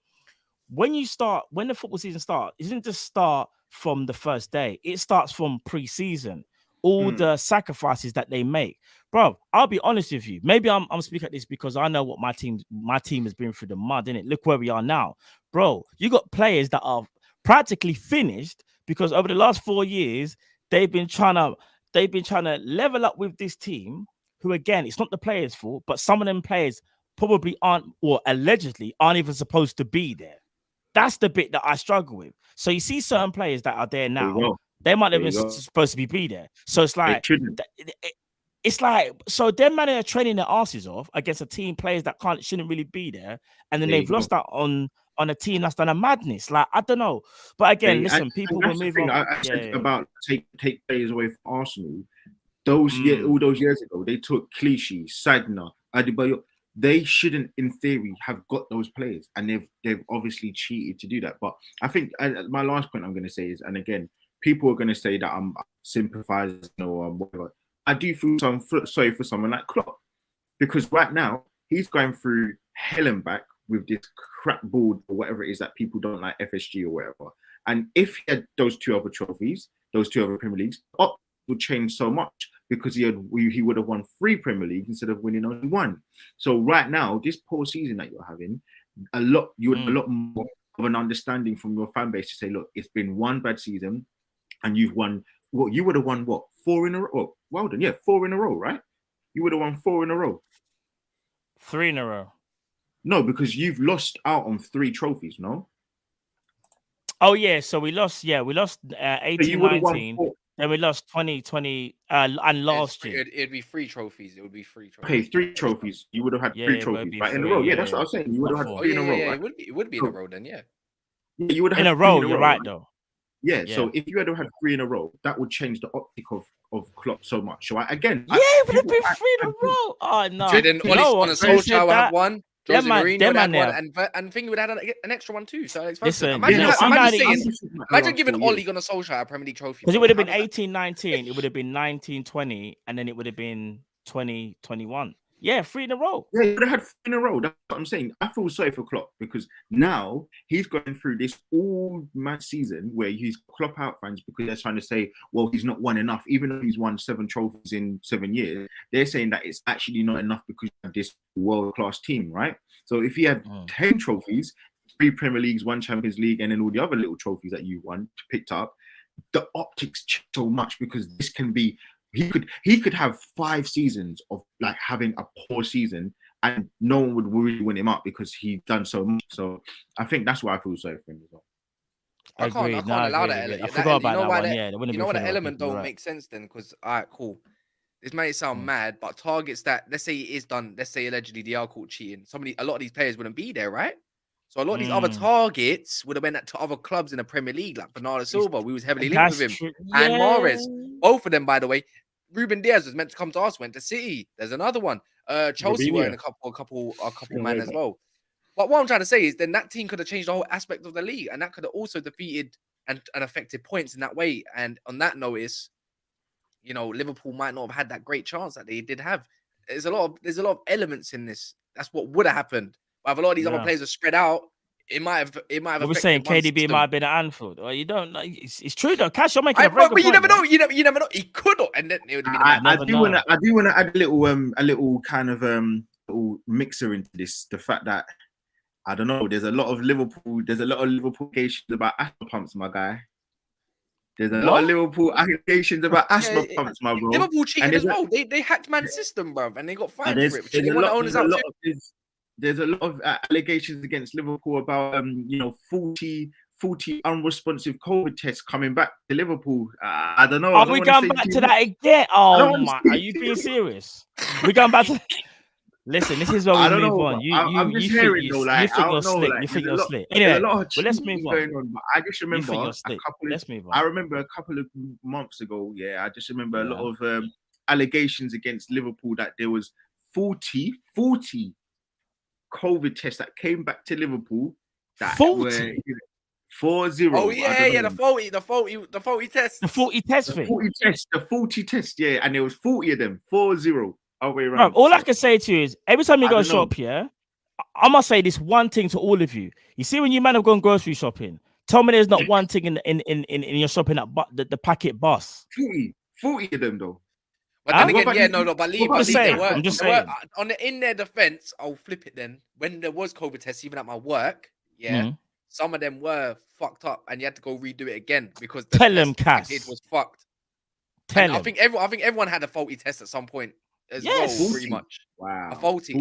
When the football season starts, it doesn't just start from the first day. It starts from pre-season. All the sacrifices that they make, bro. I'll be honest with you. Maybe I'm speaking at this because I know what my team has been through the mud, innit? Look where we are now, bro. You got players that are practically finished because over the last 4 years they've been trying to level up with this team. Who, again, it's not the players' fault, but some of them players probably aren't, or allegedly aren't even supposed to be there. That's the bit that I struggle with. So you see certain players that are there now. They might have been supposed to be there. So it's like, so them man are training their asses off against a team players that shouldn't really be there. And then they've lost out on a team that's done a madness. Like, I don't know. But again, listen, people will move on. I said about take players away from Arsenal. All those years ago, they took Clichy, Sagna, Adebayo. They shouldn't, in theory, have got those players. And they've obviously cheated to do that. But I think my last point I'm going to say is, and again, people are going to say that I'm sympathizing or whatever. I do feel sorry for someone like Klopp because right now he's going through hell and back with this crap board or whatever it is that people don't like, FSG or whatever. And if he had those 2 other trophies, those 2 other Premier Leagues, would change so much because he would have won 3 Premier Leagues instead of winning only 1. So right now, this poor season that you're having, a lot more of an understanding from your fan base to say, look, it's been 1 bad season. And you've won, you would have won 4 in a row? Oh, well done. Yeah, 4 in a row, right? You would have won 4 in a row. 3 in a row. No, because you've lost out on 3 trophies, no? Oh, yeah. So we lost 18, 19. Then we lost 2020 and last year. It'd be 3 trophies. It would be 3 trophies. Okay, 3 trophies. You would have had 3 trophies, right? In a row. Yeah, that's what I was saying. You would have had 3 in a row, right? It would be in a row then, yeah. You would have in a row, you're right, though. Yeah, so if you had 3 in a row, that would change the optic of Klopp so much. So it would have been 3 in a row. Oh no! Jordan, on a Solskjaer will have 1. Jose Mourinho would have one, and Thingy would have had an extra one too. So listen, imagine giving Ole Gunnar Solskjaer a Premier League trophy. Because it would have been 18-19, it would have been 19-20, and then it would have been 20-21. Yeah, 3 in a row. Yeah, he would have had 3 in a row. That's what I'm saying. I feel sorry for Klopp because now he's going through this all-match season where he's Klopp out fans because they're trying to say, well, he's not won enough. Even though he's won 7 trophies in 7 years, they're saying that it's actually not enough because you have this world-class team, right? So if he had 10 trophies, 3 Premier Leagues, 1 Champions League, and then all the other little trophies that you picked up, the optics change so much because this can be. He could have 5 seasons of like having a poor season and no one would really win him up because he's done so much. So I think that's why I feel sorry for him as well. I can't allow that. I forgot about that one. Yeah, you know what the element don't make sense then? Because all right, cool. This may sound mad, but targets that let's say it is done. Let's say allegedly they are caught cheating. A lot of these players wouldn't be there, right? So a lot of these other targets would have went to other clubs in the Premier League, like Bernardo Silva. We was heavily linked with him, and Mahrez. Both of them, by the way. Ruben Diaz was meant to come to us, went to City. There's another one. Chelsea were in a couple man as well. But what I'm trying to say is then that team could have changed the whole aspect of the league, and that could have also defeated and affected points in that way. And on that notice, you know, Liverpool might not have had that great chance that they did have. There's a lot of elements in this. That's what would have happened. But if a lot of these other players are spread out, it might have. We're saying KDB might have been at Anfield. Well, you don't know. It's true though. Cash, you're making a very good point. You never know. You never know. He could have, and then it would have been. I do want to add a little kind of little mixer into this. The fact that I don't know. There's a lot of Liverpool allegations about asthma pumps, my guy. There's a lot of Liverpool allegations about asthma pumps, my bro. Liverpool cheated as well. They hacked Man's system, bro, and they got fined for it. There's a lot of allegations against Liverpool about 40 unresponsive COVID tests coming back to Liverpool. I don't know. Are we going back to that again? Oh my! Are you being serious? We're going back to. Listen, this is where we move on. You think you're slick. You think you're slick. Anyway, let's move on. Going on. But I just remember I remember a couple of months ago. Yeah, I just remember a lot of allegations against Liverpool that there was 40 COVID tests that came back to Liverpool. That 40? 4-0. Oh yeah, the 40 tests. The 40 test thing. The 40 tests, yeah, and there was 40 of them. 4-0. Bro, all I can say to you is every time you go shop, I must say this one thing to all of you. You see, when you man have gone grocery shopping, tell me there's not one thing in your shopping that the packet bus. 40 of them though. But then again, but I'm just saying. In their defense, I'll flip it then. When there was COVID tests, even at my work, some of them were fucked up, and you had to go redo it again because the tell them, Cass, it was fucked. Tell them. I think everyone had a faulty test at some point as well, pretty much. Wow, a faulty.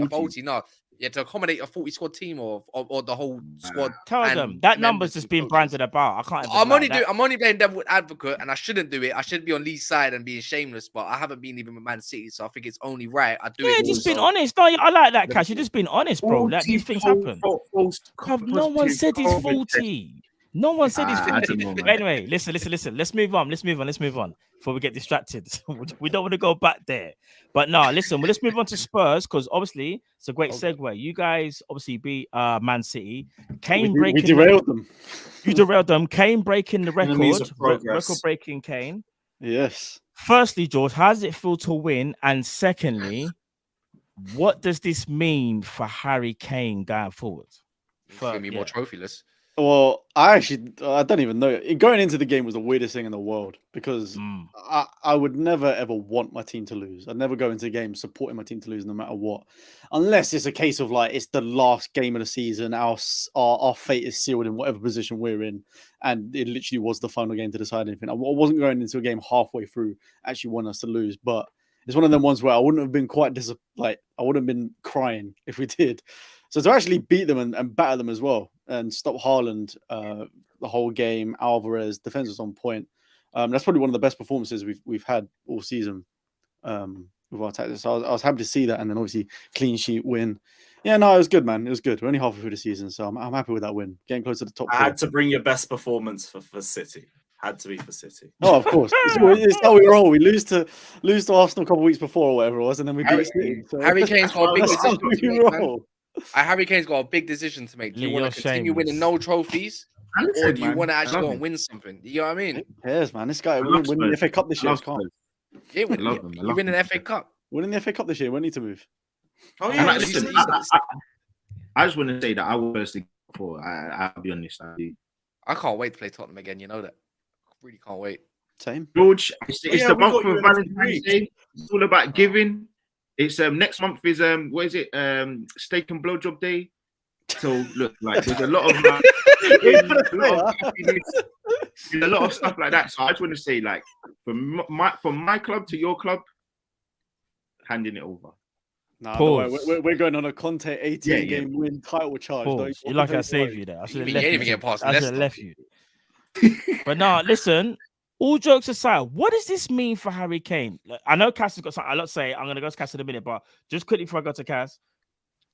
No, you had to accommodate a 40 squad team or the whole squad. Tell them that number's just been branded about. I can't. I'm only playing devil advocate, and I shouldn't do it. I should be on Lee's side and being shameless, but I haven't been even with Man City, so I think it's only right I do it. Yeah, just being honest. No, I like that, Cash. You're just being honest, bro. Like, these things happen. No one said he's 40. No one said he's 40. But anyway, listen. Let's move on. Before we get distracted. We don't want to go back there. But no, listen, let's move on to Spurs because obviously it's a great segue. You guys obviously beat Man City. Kane breaking. We derailed them. You derailed them. Kane breaking the record. Record breaking Kane. Yes. Firstly, George, how does it feel to win? And secondly, what does this mean for Harry Kane going forward? It's going to be more trophyless. Well, I don't even know. Going into the game was the weirdest thing in the world because I would never, ever want my team to lose. I'd never go into a game supporting my team to lose no matter what. Unless it's a case of like, it's the last game of the season. Our fate is sealed in whatever position we're in. And it literally was the final game to decide anything. I wasn't going into a game halfway through actually wanting us to lose. But it's one of them ones where I wouldn't have been I wouldn't have been crying if we did. So to actually beat them and batter them as well and stop Haaland the whole game, Alvarez, defense was on point. That's probably one of the best performances we've had all season with our tactics. So I was happy to see that, and then obviously clean sheet win. Yeah, no, it was good, man. It was good. We're only halfway through the season, so I'm happy with that win. Getting close to the top. I had to bring your best performance for City. Had to be for City. Oh, of course. It's how we roll. We lose to Arsenal a couple of weeks before or whatever it was, and then we beat City. So Harry Kane's got a big decision to make, man. Harry Kane's got a big decision to make. Do you want to continue winning no trophies, or do you want to actually go and win something? You know what I mean? Who cares, man? This guy winning the FA Cup this year. Yeah, you winning the FA Cup. Winning the FA Cup this year. We need to move. Oh yeah. Listen, I just want to say that I will personally for. I'll be honest. I can't wait to play Tottenham again. You know that. I really can't wait. Same. George, it's the month of Valentine's Day. It's all about giving. It's next month is what is it? Steak and blowjob day. So look, like there's a lot of there's a lot of stuff like that. So I just want to say, like, from my club to your club, handing it over. Nah, we're going on a Conte 18 game win title charge. You like I saved you there. I should have left you. But no, listen. All jokes aside, what does this mean for Harry Kane? Like, I know Cass has got something a lot to say. I'm going to go to Cass in a minute, but just quickly before I go to Cass,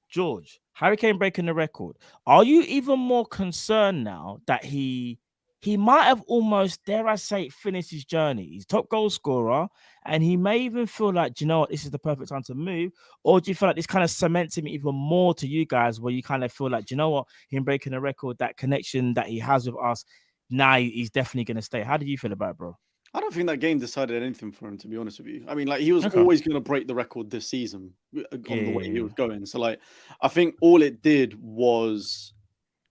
George, Harry Kane breaking the record. Are you even more concerned now that he might have almost, dare I say, finished his journey? He's top goal scorer, and he may even feel like, do you know what, this is the perfect time to move? Or do you feel like this kind of cements him even more to you guys, where you kind of feel like, do you know what, him breaking the record, that connection that he has with us, now he's definitely going to stay? How do you feel about it, bro? I don't think that game decided anything for him, to be honest with you. I mean, like, he was always going to break the record this season on the way he was going. So, like, I think all it did was,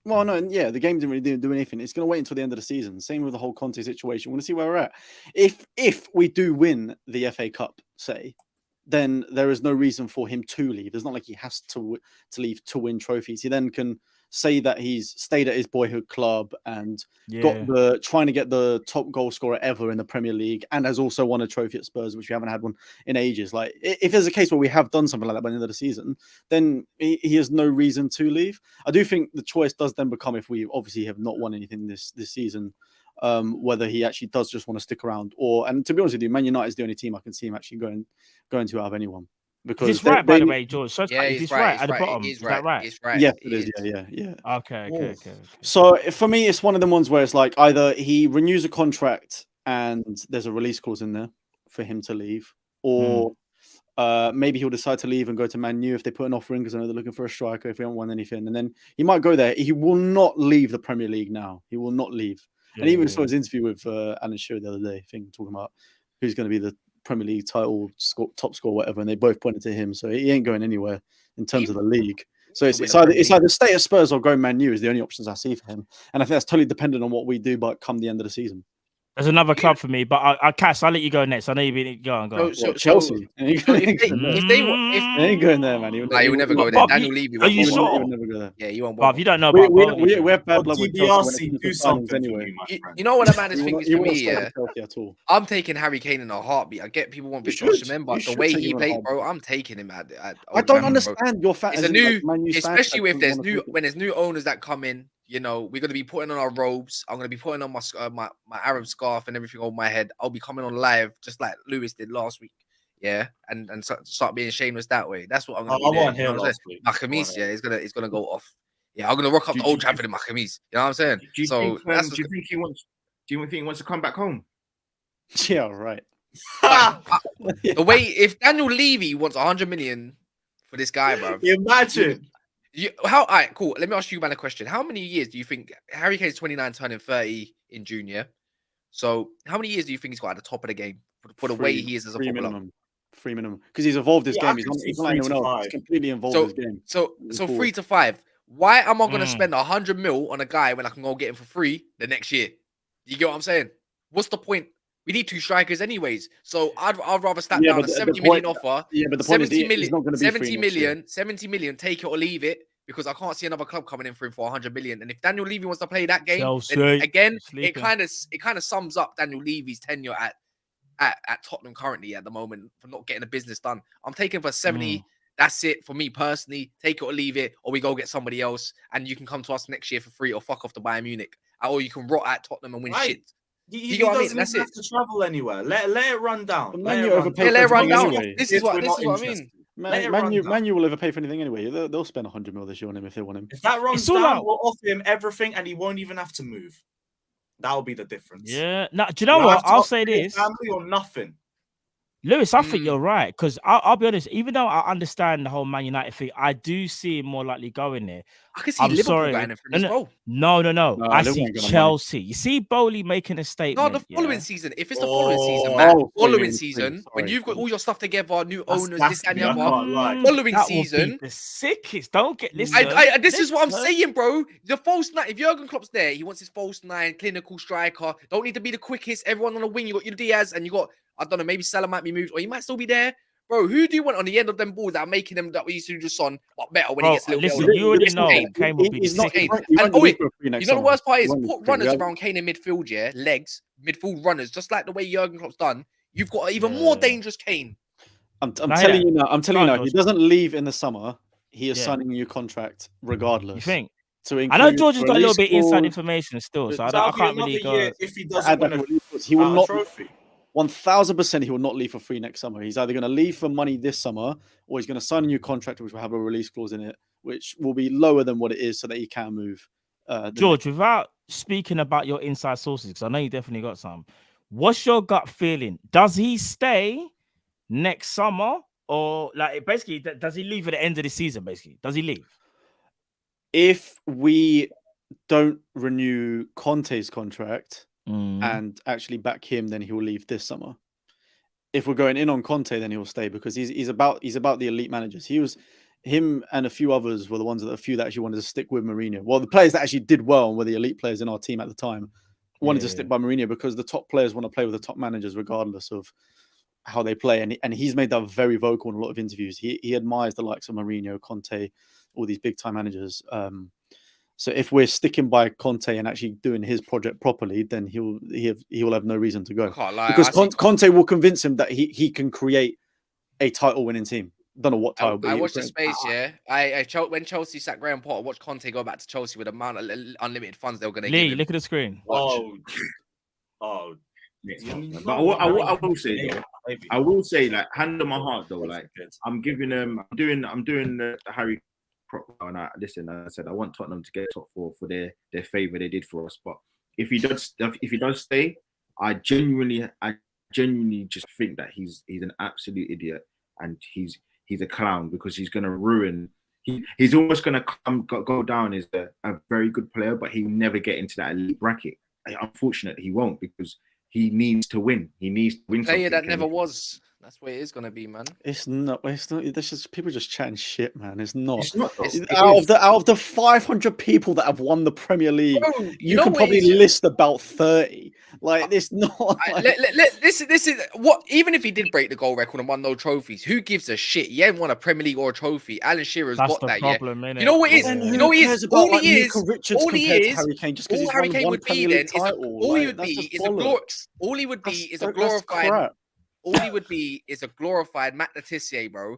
well, no, yeah, the game didn't really do anything. It's going to wait until the end of the season. Same with the whole Conte situation. We want to see where we're at. If we do win the FA Cup, say, then there is no reason for him to leave. It's not like he has to leave to win trophies. He then can say that he's stayed at his boyhood club and trying to get the top goal scorer ever in the Premier League, and has also won a trophy at Spurs, which we haven't had one in ages. Like, if there's a case where we have done something like that by the end of the season, then he has no reason to leave. I do think the choice does then become, if we obviously have not won anything this season, whether he actually does just want to stick around, and to be honest with you, Man United is the only team I can see him actually going to out of anyone. Because he's right, by the way, George. So he's right at the bottom. Is that right? It's right. Yes, it is. Yeah. Okay. So for me, it's one of the ones where it's like either he renews a contract and there's a release clause in there for him to leave, or maybe he'll decide to leave and go to Man U if they put an offer in, because I know they're looking for a striker if we haven't won anything, and then he might go there. He will not leave the Premier League now. He will not leave. And even saw his interview with Alan Shearer the other day, talking about who's going to be the Premier League title top score, whatever, and they both pointed to him. So he ain't going anywhere in terms of the league. So it's either stay at Spurs or go Man U is the only options I see for him. And I think that's totally dependent on what we do, but come the end of the season. There's another club for me, but Cass, I'll let you go next. I know you've been go. So Chelsea. If they ain't going there, man. He will never go there. Daniel Levy. Are you sure? He will never go there. Yeah, you won't. Bob, you don't know about we're bad blood with Chelsea. Do something anyway. You know what the maddest thing is for me? Yeah, at all. I'm taking Harry Kane in a heartbeat. I get people want Victor Osimhen, but the way he played, bro, I'm taking him at I don't understand your fans. It's a new, especially when there's new owners that come in. You know, we're going to be putting on our robes. I'm going to be putting on my Arab scarf and everything over my head. I'll be coming on live just like Lewis did last week. Yeah. And start being shameless that way. That's what I'm going to do. I want him last week. My Kopish, yeah, it's going to go off. Yeah, I'm going to rock up the Old Trafford in my Kopish. You know what I'm saying? Do you think he wants to come back home? Yeah, right. The way, if Daniel Levy wants 100 million for this guy, bro. Imagine. All right, cool. Let me ask you, man, a question. How many years do you think Harry Kane's 29, turning 30 in June? So, how many years do you think he's got at the top of the game for the way he is as a footballer? Three minimum, because he's evolved his game. He's not like anyone else. He's completely involved in his game. So 3 to 5. Why am I going to spend 100 mil on a guy when I can go get him for free the next year? You get what I'm saying? What's the point? We need 2 strikers anyways. So I'd rather slap down a 70 million offer. Yeah, but the point is he's not going to be 70 million, take it or leave it, because I can't see another club coming in for him for 100 million. And if Daniel Levy wants to play that game, then again, it kind of sums up Daniel Levy's tenure at Tottenham currently at the moment for not getting the business done. I'm taking for 70. That's it for me personally. Take it or leave it, or we go get somebody else, and you can come to us next year for free, or fuck off to Bayern Munich, or you can rot at Tottenham and win shit. He doesn't have to travel anywhere. Let it run down. Let it run down. This is what I mean. Man U will overpay for anything anyway. They'll spend 100 mil this year on him if they want him. If that runs down, we'll offer him everything, and he won't even have to move. That'll be the difference. Yeah. Now, do you know what? I'll say this: family or nothing. Lewis, I think you're right, because I'll be honest, even though I understand the whole Man United thing, I do see him more likely going there. I can see Liverpool going in for him as well. No. I see Chelsea. You see Bowley making a statement. No, the following season. If it's the following season, man, following season, when you've got all your stuff together, new owners, this and the other, following season, the sickest. Don't get this. This is what I'm saying, bro. The false nine. If Jurgen Klopp's there, he wants his false nine, clinical striker. Don't need to be the quickest. Everyone on the wing. You got your Diaz, and you got, I don't know, maybe Salah might be moved, or he might still be there. Bro, who do you want on the end of them balls that are making them that we used to do just on, but better when he gets a little bit older? You already know Kane will be you know the worst part is put runners around Kane in midfield, yeah, legs, midfield runners, just like the way Jurgen Klopp's done. You've got an even more dangerous Kane. I'm telling you now, he doesn't leave in the summer. He is signing a new contract regardless. You think? I know George has got a little bit inside information still, so I can't really go. If he doesn't win a trophy. 1,000% he will not leave for free next summer. He's either going to leave for money this summer, or he's going to sign a new contract which will have a release clause in it, which will be lower than what it is, so that he can move. George, without speaking about your inside sources, because I know you definitely got some, what's your gut feeling? Does he stay next summer, or like basically does he leave at the end of the season? Basically, does he leave? If we don't renew Conte's contract and actually back him, then he will leave this summer. If we're going in on Conte, then he will stay, because he's about the elite managers. Him and a few others were the ones that actually wanted to stick with Mourinho. Well, the players that actually did well and were the elite players in our team at the time wanted to stick by Mourinho, because the top players want to play with the top managers regardless of how they play. And he's made that very vocal in a lot of interviews. He admires the likes of Mourinho, Conte, all these big time managers. So if we're sticking by Conte and actually doing his project properly, then he will have no reason to go, because Conte will convince him that he can create a title winning team. Don't know what title. I watched the space. When Chelsea sat Graham Potter, watched Conte go back to Chelsea with the amount of unlimited funds they were going to give him. Look at the screen. But what I will say, though, I will say, like, hand on my heart, though, like, I'm doing the Harry. And I said I want Tottenham to get top 4 for their favour they did for us. But if he does stay, I genuinely just think that he's an absolute idiot, and he's a clown, because he's going to ruin. He's almost going to go down as a very good player, but he'll never get into that elite bracket. Unfortunately, he won't, because he needs to win. He needs to win. Player that never was. That's what it is going to be, man. It's not. This is people just chatting shit, man. It's not. It's out of the 500 people that have won the Premier League, bro, you can probably list about 30. Like, it's not. This is what. Even if he did break the goal record and won no trophies, who gives a shit? He ain't won a Premier League or a trophy. Alan Shearer's got that. Problem, yeah. You know what it is? You know what it is? All he is. All he is. Harry Kane, just all Harry Kane would be then is all he would be is a all he would be is a glorified. All he would be is a glorified Matt Letizia, bro.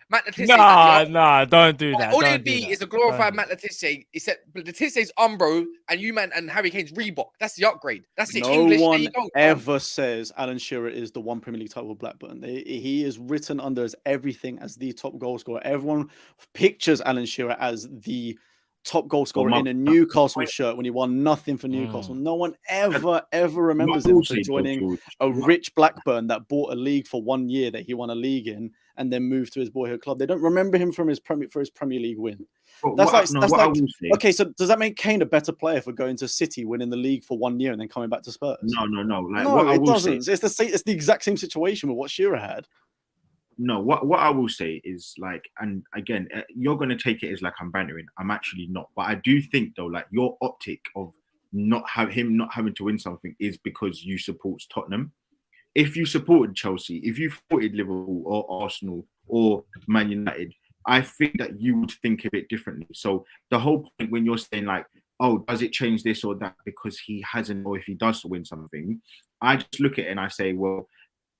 Matt Letizia. Nah, don't do that. All he would be is a glorified Matt Letizia. Except Letizier's Umbro and you man and Harry Kane's Reebok. That's the upgrade. That's it. No English. one there you go, ever says Alan Shearer is the one Premier League title with Blackburn. He is written under as everything as the top goal scorer. Everyone pictures Alan Shearer as the top goal scorer in a Newcastle shirt when he won nothing for Newcastle. No one ever remembers him for joining a rich Blackburn that bought a league for 1 year that he won a league in and then moved to his boyhood club. They don't remember him from his Premier League win. Okay, so does that make Kane a better player for going to City, winning the league for 1 year and then coming back to Spurs? No. No, it doesn't. It's the exact same situation with what Shearer had. No, what I will say is, like, and again, you're going to take it as like I'm bantering. I'm actually not. But I do think, though, like, your optic of not having to win something is because you support Tottenham. If you supported Chelsea, if you supported Liverpool or Arsenal or Man United, I think that you would think a bit differently. So the whole point when you're saying, like, oh, does it change this or that because he hasn't, or if he does win something, I just look at it and I say, well,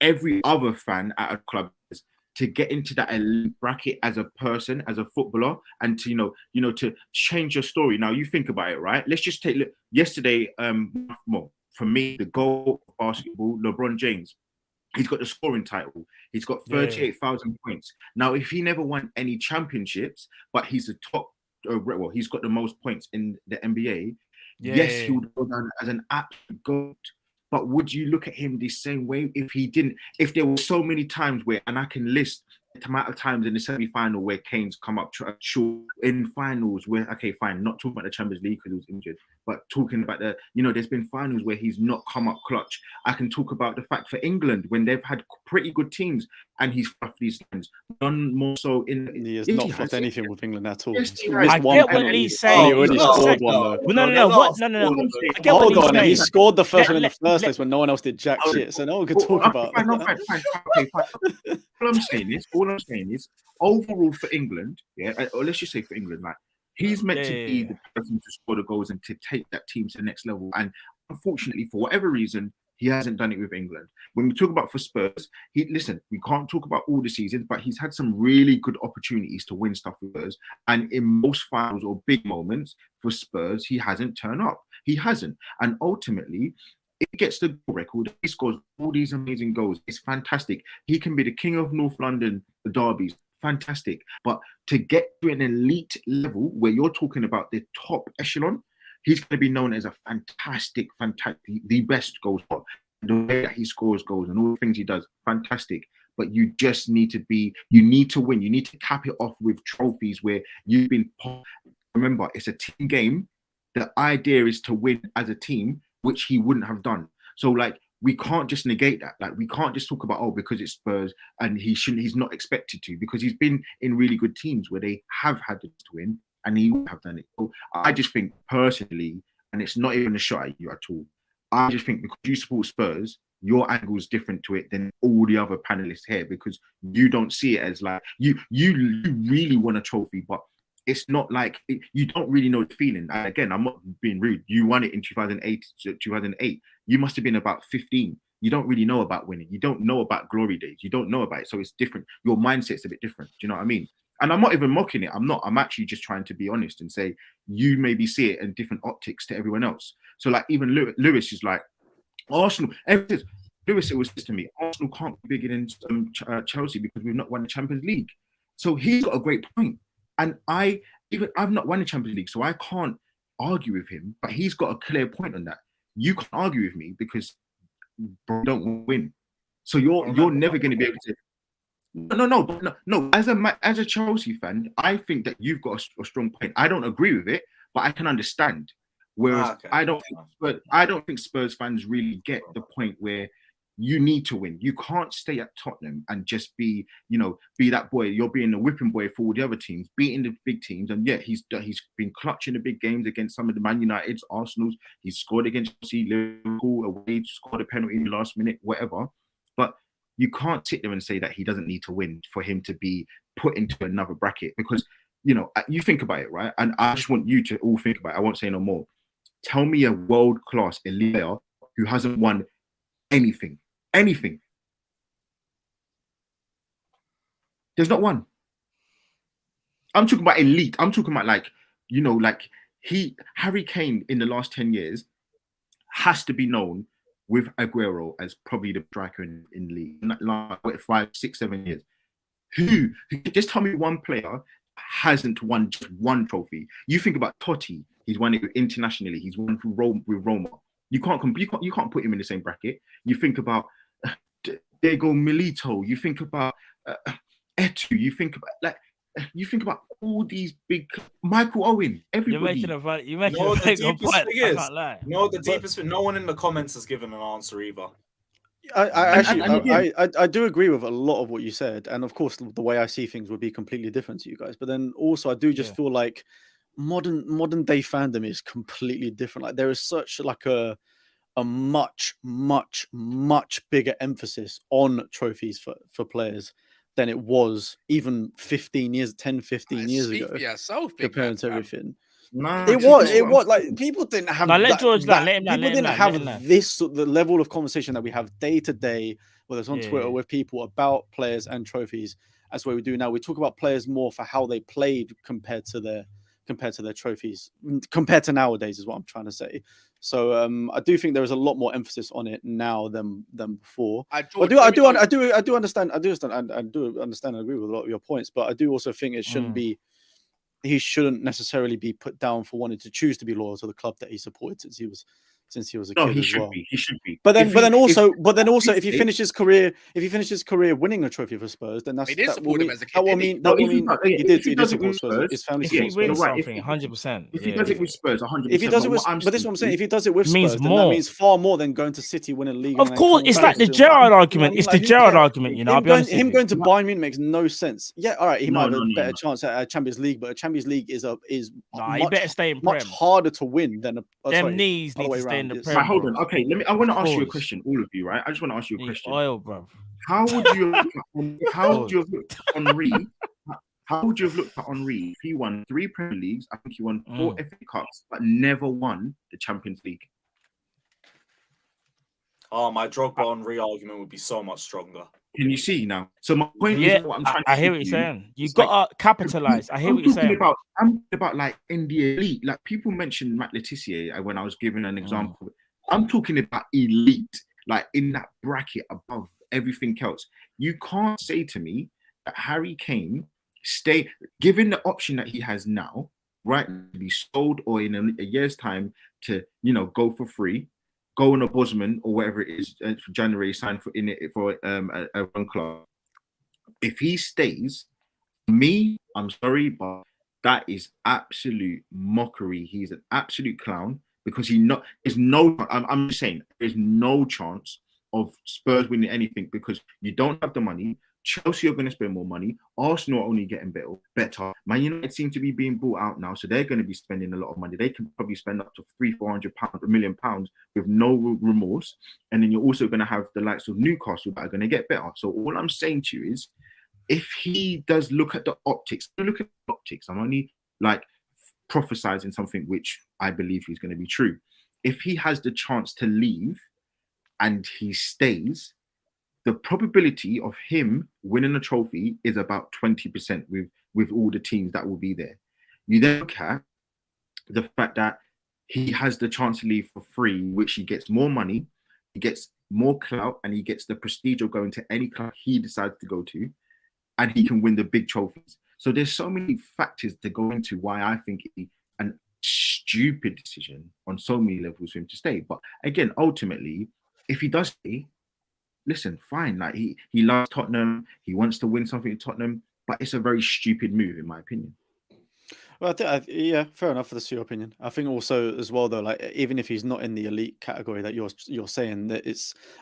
every other fan at a club is to get into that elite bracket as a person, as a footballer, and to to change your story. Now you think about it, right? Let's just take yesterday. For me, the goal of basketball, LeBron James, he's got the scoring title. He's got 38,000 points. Now, if he never won any championships, but he's the top, he's got the most points in the NBA. He would go down as an absolute goat. But would you look at him the same way if he didn't? If there were so many times where, and I can list the amount of times in the semi-final where Kane's come up short in finals where, okay, fine, not talking about the Champions League because he was injured, but talking about the, there's been finals where he's not come up clutch. I can talk about the fact for England when they've had pretty good teams and he's fluffed these lines. None more so in. He has not fluffed anything with England at all. Yes, I get what Lee's saying. He already scored one though. No. I get what Hold on, he saying. scored the first one in the first place when no one else did jack shit. So no one could talk about. Fine. Okay, fine. All I'm saying is, overall for England, or let's just say for England, like he's meant to be the person to score the goals and to take that team to the next level. And unfortunately, for whatever reason, he hasn't done it with England. When we talk about for Spurs, we can't talk about all the seasons, but he's had some really good opportunities to win stuff with Spurs. And in most finals or big moments for Spurs, he hasn't turned up. He hasn't. And ultimately, if he gets the goal record, he scores all these amazing goals. It's fantastic. He can be the king of North London, the derbies. Fantastic. But to get to an elite level where you're talking about the top echelon, he's going to be known as a fantastic, the best goal scorer. The way that he scores goals and all the things he does, fantastic. But you just need to win. You need to cap it off with trophies where you've been. Remember, it's a team game. The idea is to win as a team, which he wouldn't have done. So, like, we can't just negate that. Like, we can't just talk about, because it's Spurs and he's not expected to, because he's been in really good teams where they have had to win and he would have done it. So I just think personally, and it's not even a shot at you at all, I just think because you support Spurs, your angle is different to it than all the other panelists here, because you don't see it as like, you really want a trophy, but it's not like, you don't really know the feeling. And again, I'm not being rude. You won it in 2008. You must have been about 15. You don't really know about winning. You don't know about glory days. You don't know about it. So it's different. Your mindset's a bit different. Do you know what I mean? And I'm not even mocking it. I'm actually just trying to be honest and say, you maybe see it in different optics to everyone else. So like even Lewis is like, Arsenal, Lewis always says to me, Arsenal can't be bigger than Chelsea because we've not won the Champions League. So he's got a great point. And I've not won the Champions League, so I can't argue with him, but he's got a clear point on that. You can't argue with me because you don't win. So you're never going to be able to. No. As a Chelsea fan, I think that you've got a strong point. I don't agree with it, but I can understand. Whereas I don't think Spurs fans really get the point where you need to win. You can't stay at Tottenham and just be that boy. You're being a whipping boy for all the other teams, beating the big teams. And yeah, he's been clutching the big games against some of the Man Uniteds, Arsenals. He's scored against Chelsea, Liverpool, away, scored a penalty in the last minute, whatever. But you can't sit there and say that he doesn't need to win for him to be put into another bracket, because you think about it, right? And I just want you to all think about it. I won't say no more. Tell me a world-class elite player who hasn't won anything. There's not one. I'm talking about elite. I'm talking about Harry Kane in the last 10 years has to be known with Aguero as probably the striker in the league. Like 5, 6, 7 years. Who just tell me one player hasn't won just one trophy. You think about Totti, he's won it internationally. He's won with Roma. You can't put him in the same bracket. You think about Diego Milito. You think about Etu. You think about all these big Michael Owen. Everybody. You're making a very good point. The deepest thing. No one in the comments has given an answer either. I do agree with a lot of what you said, and of course the way I see things would be completely different to you guys. But then also I do just feel like modern day fandom is completely different. Like there is such like a much bigger emphasis on trophies for players than it was even 10, 15 years ago. Yeah, so big, comparing to everything. No, it was like people didn't have. Now let George let him people didn't have the level of conversation that we have day to day, whether it's on Twitter with people about players and trophies, as what we do now. We talk about players more for how they played compared to their trophies, compared to nowadays, is what I'm trying to say. So I do think there is a lot more emphasis on it now than before. I do understand and agree with a lot of your points, but I do also think it shouldn't be. He shouldn't necessarily be put down for wanting to choose to be loyal to the club that he supported since he was since he was a No, kid he as should well. be. He should be. But then also, if he finishes his career winning a trophy for Spurs, then that will mean he did support Spurs. His family if he wins right, something, 100%. If he does it with Spurs, 100%. If he does it with, but this is what I'm saying. If he does it with Spurs, then that means far more than going to City, win a league. Of course, it's like the Gerrard argument. It's the Gerrard argument, you know. I'll be honest. Him going to Bayern Munich makes no sense. Yeah, all right, he might have a better chance at a Champions League, but a Champions League is he better stay in Prem. Much harder to win than knees need to stay in the Prem. Right, hold on. Okay, I want to ask you a question, all of you, right? I just want to ask you a question. Oil, bro. How would you have looked at Henry? How would you have looked at Henry if he won 3 Premier Leagues? I think he won 4 FA Cups, but never won the Champions League. Oh, my Drogba Henry argument would be so much stronger. Can you see now? So my point is, what I'm trying to I hear what you're saying. You got to capitalize. I hear what you're saying. I'm talking about like in the elite. Like people mentioned Matt Letizia when I was giving an example. I'm talking about elite, like in that bracket above everything else. You can't say to me that Harry Kane given the option that he has now, right, to be sold or in a year's time to go for free. Go on a Bosman or whatever it is for January, sign for a one club. If he stays, I'm sorry, but that is absolute mockery. He's an absolute clown because I'm just saying there's no chance of Spurs winning anything because you don't have the money. Chelsea are going to spend more money. Arsenal are only getting better. Man United seem to be being bought out now, so they're going to be spending a lot of money. They can probably spend up to £300-400, £1 million with no remorse. And then you're also going to have the likes of Newcastle that are going to get better. So all I'm saying to you is, if he does look at the optics, I'm only like prophesizing something which I believe is going to be true. If he has the chance to leave and he stays, the probability of him winning a trophy is about 20% with all the teams that will be there. You then look at the fact that he has the chance to leave for free, which he gets more money, he gets more clout, and he gets the prestige of going to any club he decides to go to, and he can win the big trophies. So there's so many factors to go into why I think it's an stupid decision on so many levels for him to stay. But again, ultimately, if he does stay, listen, fine. Like he loves Tottenham. He wants to win something in Tottenham, but it's a very stupid move, in my opinion. Well, yeah, fair enough. That's your opinion. I think also as well, though, like even if he's not in the elite category that you're saying, that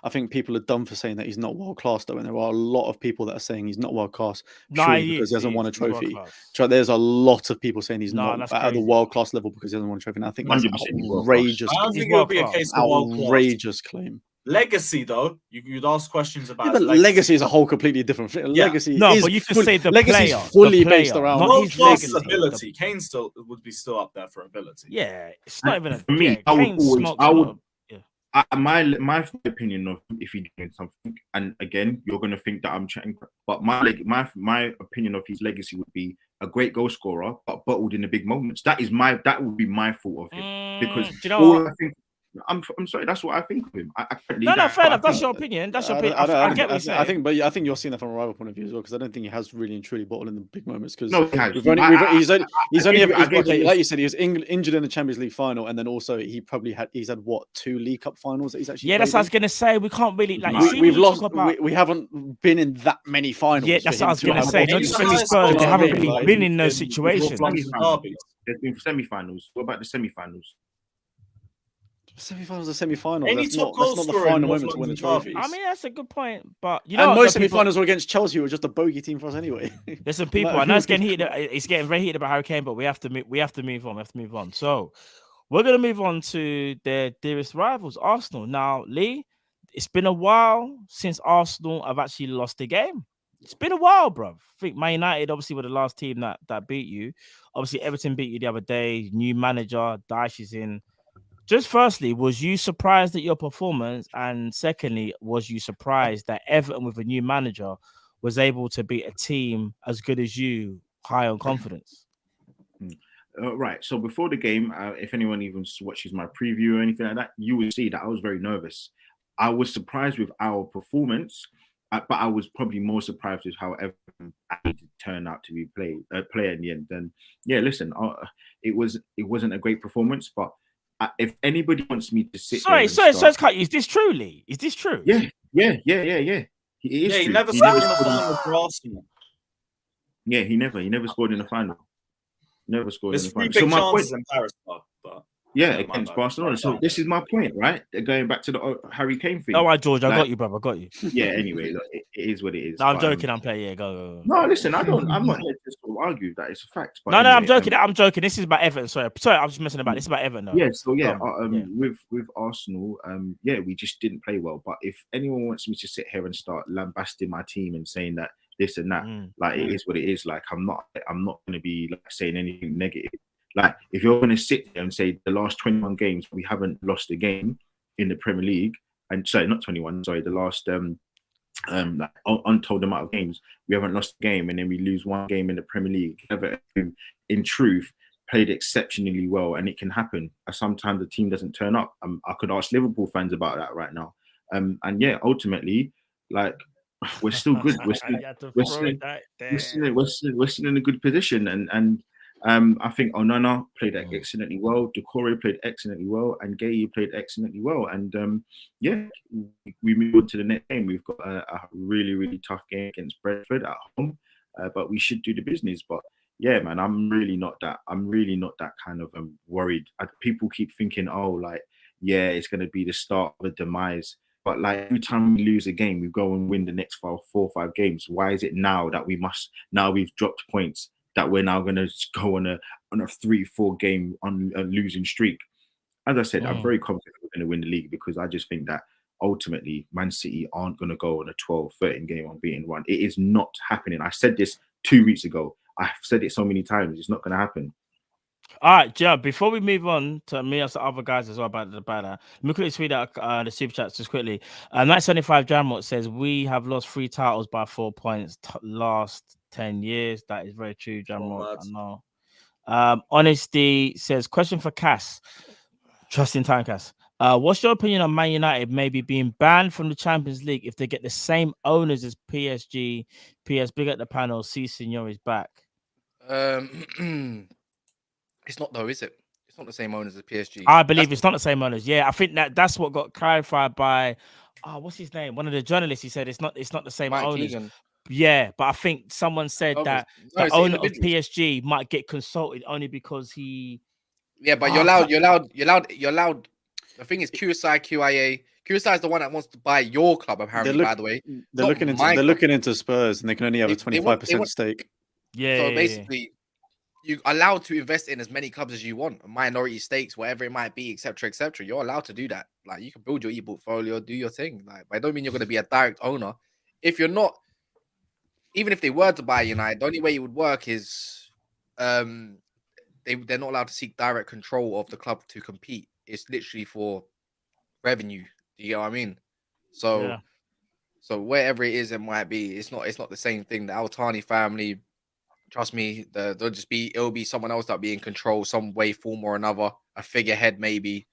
I think people are dumb for saying that he's not world class, though, and there are a lot of people that are saying he's not world class because he hasn't won a trophy. There's a lot of people saying he's not at the world class level because he hasn't won a trophy. And I think that's outrageous. I don't think it would be a case of outrageous claim. Legacy, though, you'd ask questions about. Yeah, but legacy is a whole completely different thing. Legacy, but you could say the legacy player, is fully based around world-class ability. Kane would be still up there for ability. Yeah, it's not even for me. My opinion of if he's doing something, and again, you're going to think that I'm chatting, but my opinion of his legacy would be a great goal scorer, but bottled in the big moments. That would be my thought of him because I think. I'm sorry. That's what I think of him. No, fair enough. That's your opinion. That's your opinion. I get what you're saying. I think you're seeing that from a rival point of view as well, because I don't think he has really and truly bottled in the big moments. Because he's only like you said, he was injured in the Champions League final, and then also he's had what 2 League Cup finals that he's actually. Yeah, that's what I was gonna say. We can't really we've lost. We haven't been in that many finals. Yeah, that's what I was gonna say. Not just Spurs, they haven't really been in those situations. There's been semi-finals. What about the semi-finals? Semi-finals are semi-finals. That's not the final moment to win a trophy. I mean, that's a good point, but most semi-finals were against Chelsea, who were just a bogey team for us anyway. Listen, people, I know it's getting heated. It's getting very heated about Harry Kane, but we have to move on. So we're gonna move on to their dearest rivals, Arsenal. Now, Lee, it's been a while since Arsenal have actually lost a game. It's been a while, bro. I think Man United obviously were the last team that beat you. Obviously, Everton beat you the other day. New manager, Dyche is in. Just firstly, was you surprised at your performance? And secondly, was you surprised that Everton with a new manager was able to beat a team as good as you, high on confidence? Right. So before the game, if anyone even watches my preview or anything like that, you will see that I was very nervous. I was surprised with our performance, but I was probably more surprised with how Everton turned out to be player in the end. And yeah, listen, it wasn't a great performance, but if anybody wants me to sit sorry, there and start, is this true, Lee? Is this true? Yeah. It is Yeah, he true. never scored in the final for Arsenal. Yeah, he never scored in the final. Never scored in There's the final. three big So my chances point, in Paris, but yeah, against Barcelona. So this is my point, right? Going back to the Harry Kane thing. All right, George, I got you, brother. I got you. Yeah. Anyway, look, it is what it is. No, I'm joking. I'm playing. Yeah, go. No, listen, I'm not here to sort of argue that it's a fact. But No, anyway, I'm joking. I'm joking. This is about Everton. Sorry, I'm just messing about. This is about Everton. Though. Yeah. So yeah, with Arsenal, yeah, we just didn't play well. But if anyone wants me to sit here and start lambasting my team and saying that this and that, like it is what it is. Like I'm not going to be like saying anything negative. Like, if you're going to sit there and say the last 21 games, we haven't lost a game in the Premier League, and sorry, not 21, sorry, the last like, untold amount of games, we haven't lost a game, and then we lose one game in the Premier League. Everton, in truth, played exceptionally well, and it can happen. Sometimes the team doesn't turn up. I could ask Liverpool fans about that right now. And yeah, ultimately, like, we're still good. We're still in a good position, and I think Onana played excellently well. Doucouré played excellently well, and Gueye played excellently well. And yeah, we move on to the next game. We've got a really, really tough game against Brentford at home, but we should do the business. But yeah, man, I'm really not that kind of worried. People keep thinking, oh, like, yeah, it's going to be the start of a demise. But like every time we lose a game, we go and win the next 4 or 5 games. Why is it now that we've dropped points, that we're now going to go on a 3-4 game on a losing streak? As I said, I'm very confident we're going to win the league, because I just think that ultimately Man City aren't going to go on a 12-13 game unbeaten run. It is not happening. I said this 2 weeks ago. I've said it so many times. It's not going to happen. All right, Joe, before we move on to me and some other guys as well about that, let me quickly tweet out the super chats just quickly. 975 Jamrot says, we have lost 3 titles by 4 points last 10 years. That is very true, Jamrot. I know. Honesty says, question for Cass. Trust in time, Cass. What's your opinion on Man United maybe being banned from the Champions League if they get the same owners as PSG? PS, big at the panel. See, Signor is back. It's not though, is it? It's not the same owners as PSG. I believe it's not the same owners. Yeah, I think that's what got clarified by what's his name? One of the journalists. He said it's not the same Mike owners. Keegan. Yeah, but I think someone said that the owner of PSG might get consulted only because he. Yeah, but you're allowed. The thing is, QSI is the one that wants to buy your club. Apparently, by the way, they're looking into Spurs, and they can only have a 25% stake. Yeah. So basically, you're allowed to invest in as many clubs as you want, minority stakes, whatever it might be, etc., etc. You're allowed to do that. Like, you can build your e-portfolio, do your thing. Like, but I don't mean you're going to be a direct owner. If you're not, even if they were to buy United, the only way it would work is, they're not allowed to seek direct control of the club to compete. It's literally for revenue. Do you get what I mean? So, So wherever it is, it might be. It's not the same thing. The Al-Thani family. Trust me, it'll be someone else that'll be in control some way, form or another, a figurehead maybe.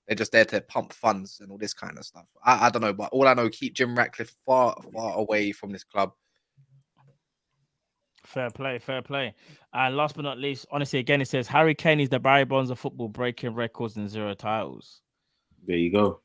They're just there to pump funds and all this kind of stuff. I don't know, but all I know, keep Jim Ratcliffe far, far away from this club. Fair play. And last but not least, honestly, again, it says Harry Kane is the Barry Bonds of football, breaking records and 0 titles. There you go.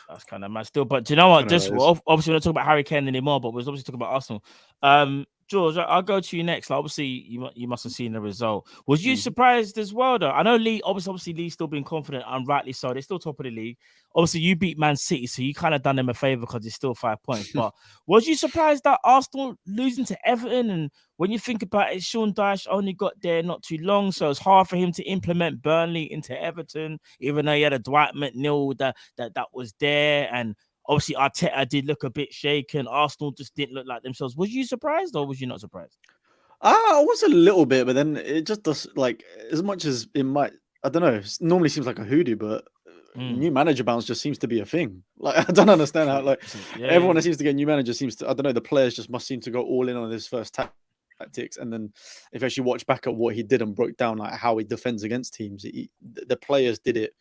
That's kind of mad still. But do you know what? Just obviously, we're not talking about Harry Kane anymore, but we're obviously talking about Arsenal. George, I'll go to you next. Like, obviously, you must have seen the result. Was you surprised as well, though? I know Lee, obviously Lee's still being confident, and rightly so. They're still top of the league. Obviously, you beat Man City, so you kind of done them a favor because it's still 5 points. But was you surprised that Arsenal losing to Everton? And when you think about it, Sean Dyche only got there not too long, so it's hard for him to implement Burnley into Everton, even though he had a Dwight McNeil that was there. And obviously, Arteta did look a bit shaken. Arsenal just didn't look like themselves. Was you surprised or was you not surprised? I was a little bit, but then it just does, like, as much as it might, I don't know, it normally seems like a hoodoo, but new manager bounce just seems to be a thing. Like, I don't understand how, like, everyone that seems to get a new manager seems to, I don't know, the players just must seem to go all in on his first tactics. And then if you actually watch back at what he did and broke down, like, how he defends against teams, the players did it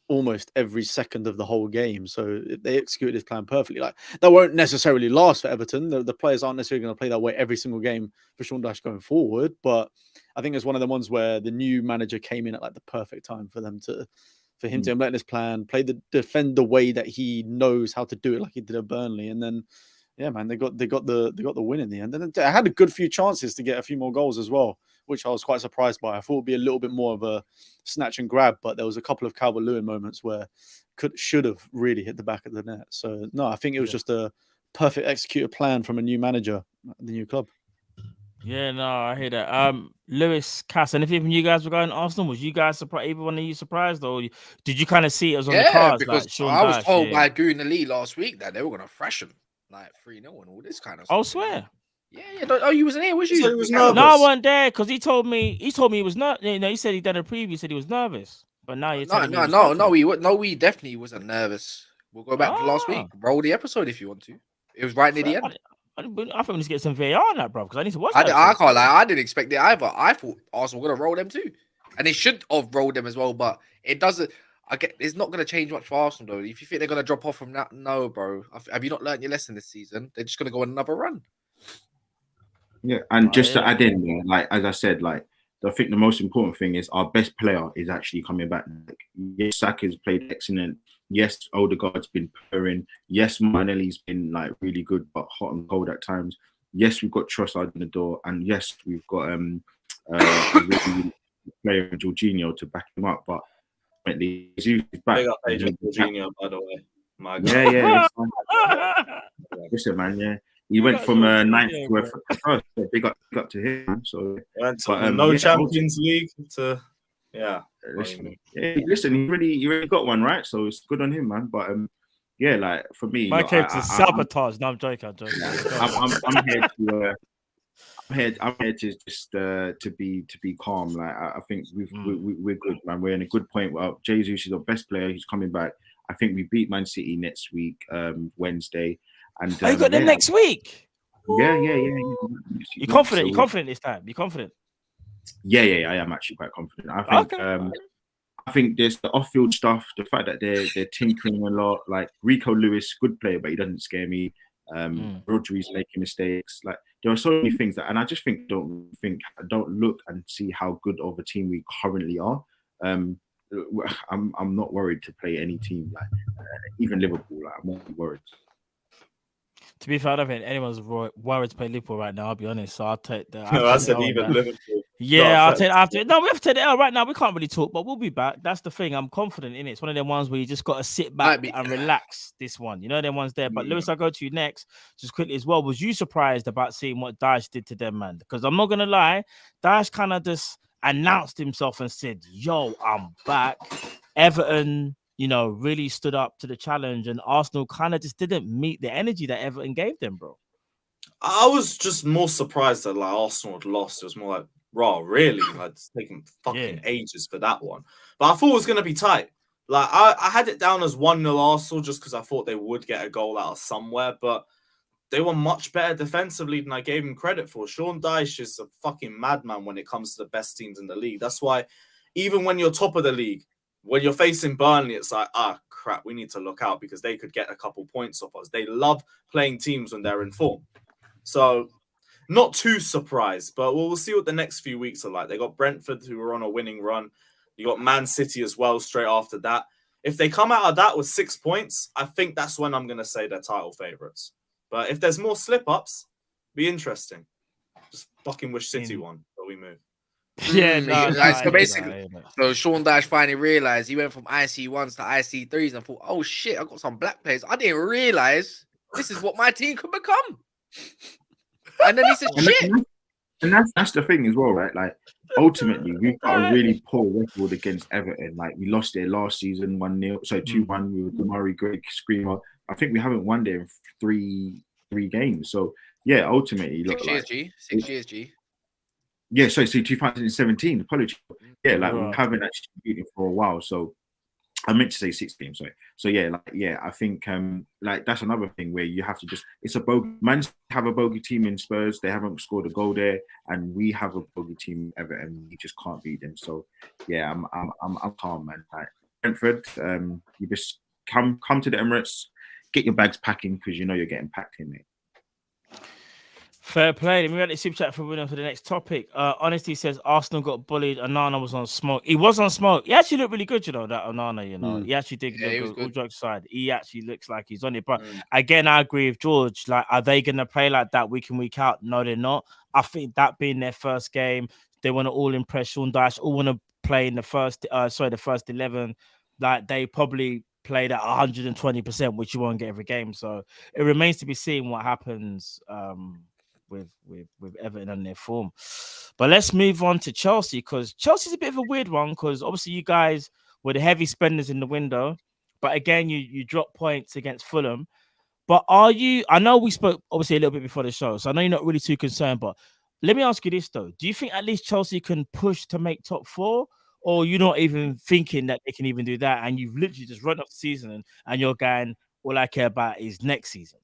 almost every second of the whole game. So they executed his plan perfectly. Like, that won't necessarily last for Everton. The players aren't necessarily going to play that way every single game for Sean Dyche going forward. But I think it's one of the ones where the new manager came in at like the perfect time for them for him to implement his plan, defend the way that he knows how to do it, like he did at Burnley, and then yeah, man, they got the win in the end. And I had a good few chances to get a few more goals as well, which I was quite surprised by. I thought it would be a little bit more of a snatch and grab, but there was a couple of Calvert-Lewin moments where should have really hit the back of the net. So no, I think it was just a perfect executed plan from a new manager at the new club. Yeah, no, I hear that. Lewis, Cass, and if even you guys were going to Arsenal, was you guys surprised? Either one of you surprised, or did you kind of see it was on the cards? Because like Sean I was Dyche, told by Goo in the league last week that they were going to thrash him like 3-0 and all this kind of stuff. Oh, swear. Yeah. You wasn't here, was you? So he was nervous. No, I wasn't there because he told me he was not. You know, he said he done a preview. He said he was nervous, but now you're telling me we definitely wasn't nervous. We'll go back to last week. Roll the episode if you want to. It was right near the end. I thought we need to get some VAR on that, bro, because I need to watch. I can't lie. I didn't expect it either. I thought Arsenal were going to roll them too, and they should have rolled them as well. But it doesn't. It's not going to change much for Arsenal though. If you think they're going to drop off from that, no, bro. Have you not learned your lesson this season? They're just going to go on another run. Yeah, and just to add in, like as I said, like I think the most important thing is our best player is actually coming back. Like, yes, Saka's played excellent. Yes, Odegaard's been purring. Yes, Martinelli's been like really good, but hot and cold at times. Yes, we've got Trossard in the door, and yes, we've got a really player in Jorginho to back him up. But he's back. Big up Jorginho, by the way. My God. Yeah. Listen, man, yeah. He went from 9th to first. Big up to him. So, no Champions League to Listen, he really got one, right? So it's good on him, man. But yeah, like for me, my came to sabotage. No, I'm joking. I'm here to just to be calm. Like I think we're good, man. We're in a good point. Well, Jesus is our best player. He's coming back. I think we beat Man City next week, Wednesday. And you got them next week? Yeah. You confident? You confident this time? You confident? Yeah. I am actually quite confident. I think I think there's the off-field stuff, the fact that they're tinkering a lot. Like Rico Lewis, good player, but he doesn't scare me. Rodri's making mistakes. Like there are so many things that, and I just don't look and see how good of a team we currently are. I'm not worried to play any team, like even Liverpool. Like, I'm not worried. To be fair, I don't think anyone's worried to play Liverpool right now. I'll be honest. So I'll take that. I said even Liverpool. Yeah, I'll take. No, we have to take the L right now. We can't really talk, but we'll be back. That's the thing. I'm confident in it. It's one of them ones where you just got to sit back and relax. This one, you know, them ones there. But Lewis, I'll go to you next, just quickly as well. Was you surprised about seeing what Dyche did to them, man? Because I'm not gonna lie, Dyche kind of just announced himself and said, "Yo, I'm back." Everton, you know, really stood up to the challenge, and Arsenal kind of just didn't meet the energy that Everton gave them, bro. I was just more surprised that like Arsenal had lost. It was more like, raw, really? Like it's taken fucking ages for that one. But I thought it was gonna be tight. Like I had it down as 1-0 Arsenal just because I thought they would get a goal out of somewhere, but they were much better defensively than I gave them credit for. Sean Dyche is a fucking madman when it comes to the best teams in the league. That's why even when you're top of the league, when you're facing Burnley, it's like, crap, we need to look out because they could get a couple points off us. They love playing teams when they're in form. So not too surprised, but we'll see what the next few weeks are like. They got Brentford, who are on a winning run. You got Man City as well straight after that. If they come out of that with 6 points, I think that's when I'm going to say they're title favourites. But if there's more slip-ups, be interesting. Just fucking wish City won, but we move. So basically, so Sean Dyche finally realized he went from IC1s to IC3s and thought, oh shit, I got some black players. I didn't realize this is what my team could become. And then he said, shit. And that's the thing as well, right? Like, ultimately, we've got a really poor record against Everton. Like, we lost there last season 1-0, so 2-1 with the Murray Greg Screamer. I think we haven't won there in three games. So, yeah, ultimately, 6 years, G. Yeah, so 2017. Apologies. Yeah, like we haven't actually beaten for a while. So I meant to say 6 games. Sorry. So I think like that's another thing where you have to just. It's a bogey. Man have a bogey team in Spurs. They haven't scored a goal there, and we have a bogey team in Everton. We just can't beat them. So yeah, I'm calm, man. Like Brentford, you just come to the Emirates, get your bags packing because you know you're getting packed in, mate. Fair play. Let me read the super chat for winner for the next topic. Honesty says Arsenal got bullied. Onana was on smoke. He was on smoke. He actually looked really good, that Onana, He actually did look he good. was good. All jokes aside, he actually looks like he's on it. But again, I agree with George. Like, are they going to play like that week in, week out? No, they're not. I think that being their first game, they want to all impress Sean Dyche, all want to play in the first 11. Like, they probably played at 120%, which you won't get every game. So it remains to be seen what happens. With Everton and their form. But let's move on to Chelsea, because Chelsea's a bit of a weird one, because obviously you guys were the heavy spenders in the window, but again you drop points against Fulham. But I know we spoke obviously a little bit before the show, so I know you're not really too concerned, but let me ask you this though. Do you think at least Chelsea can push to make top 4? Or you're not even thinking that they can even do that, and you've literally just run up the season and you're going, all I care about is next season?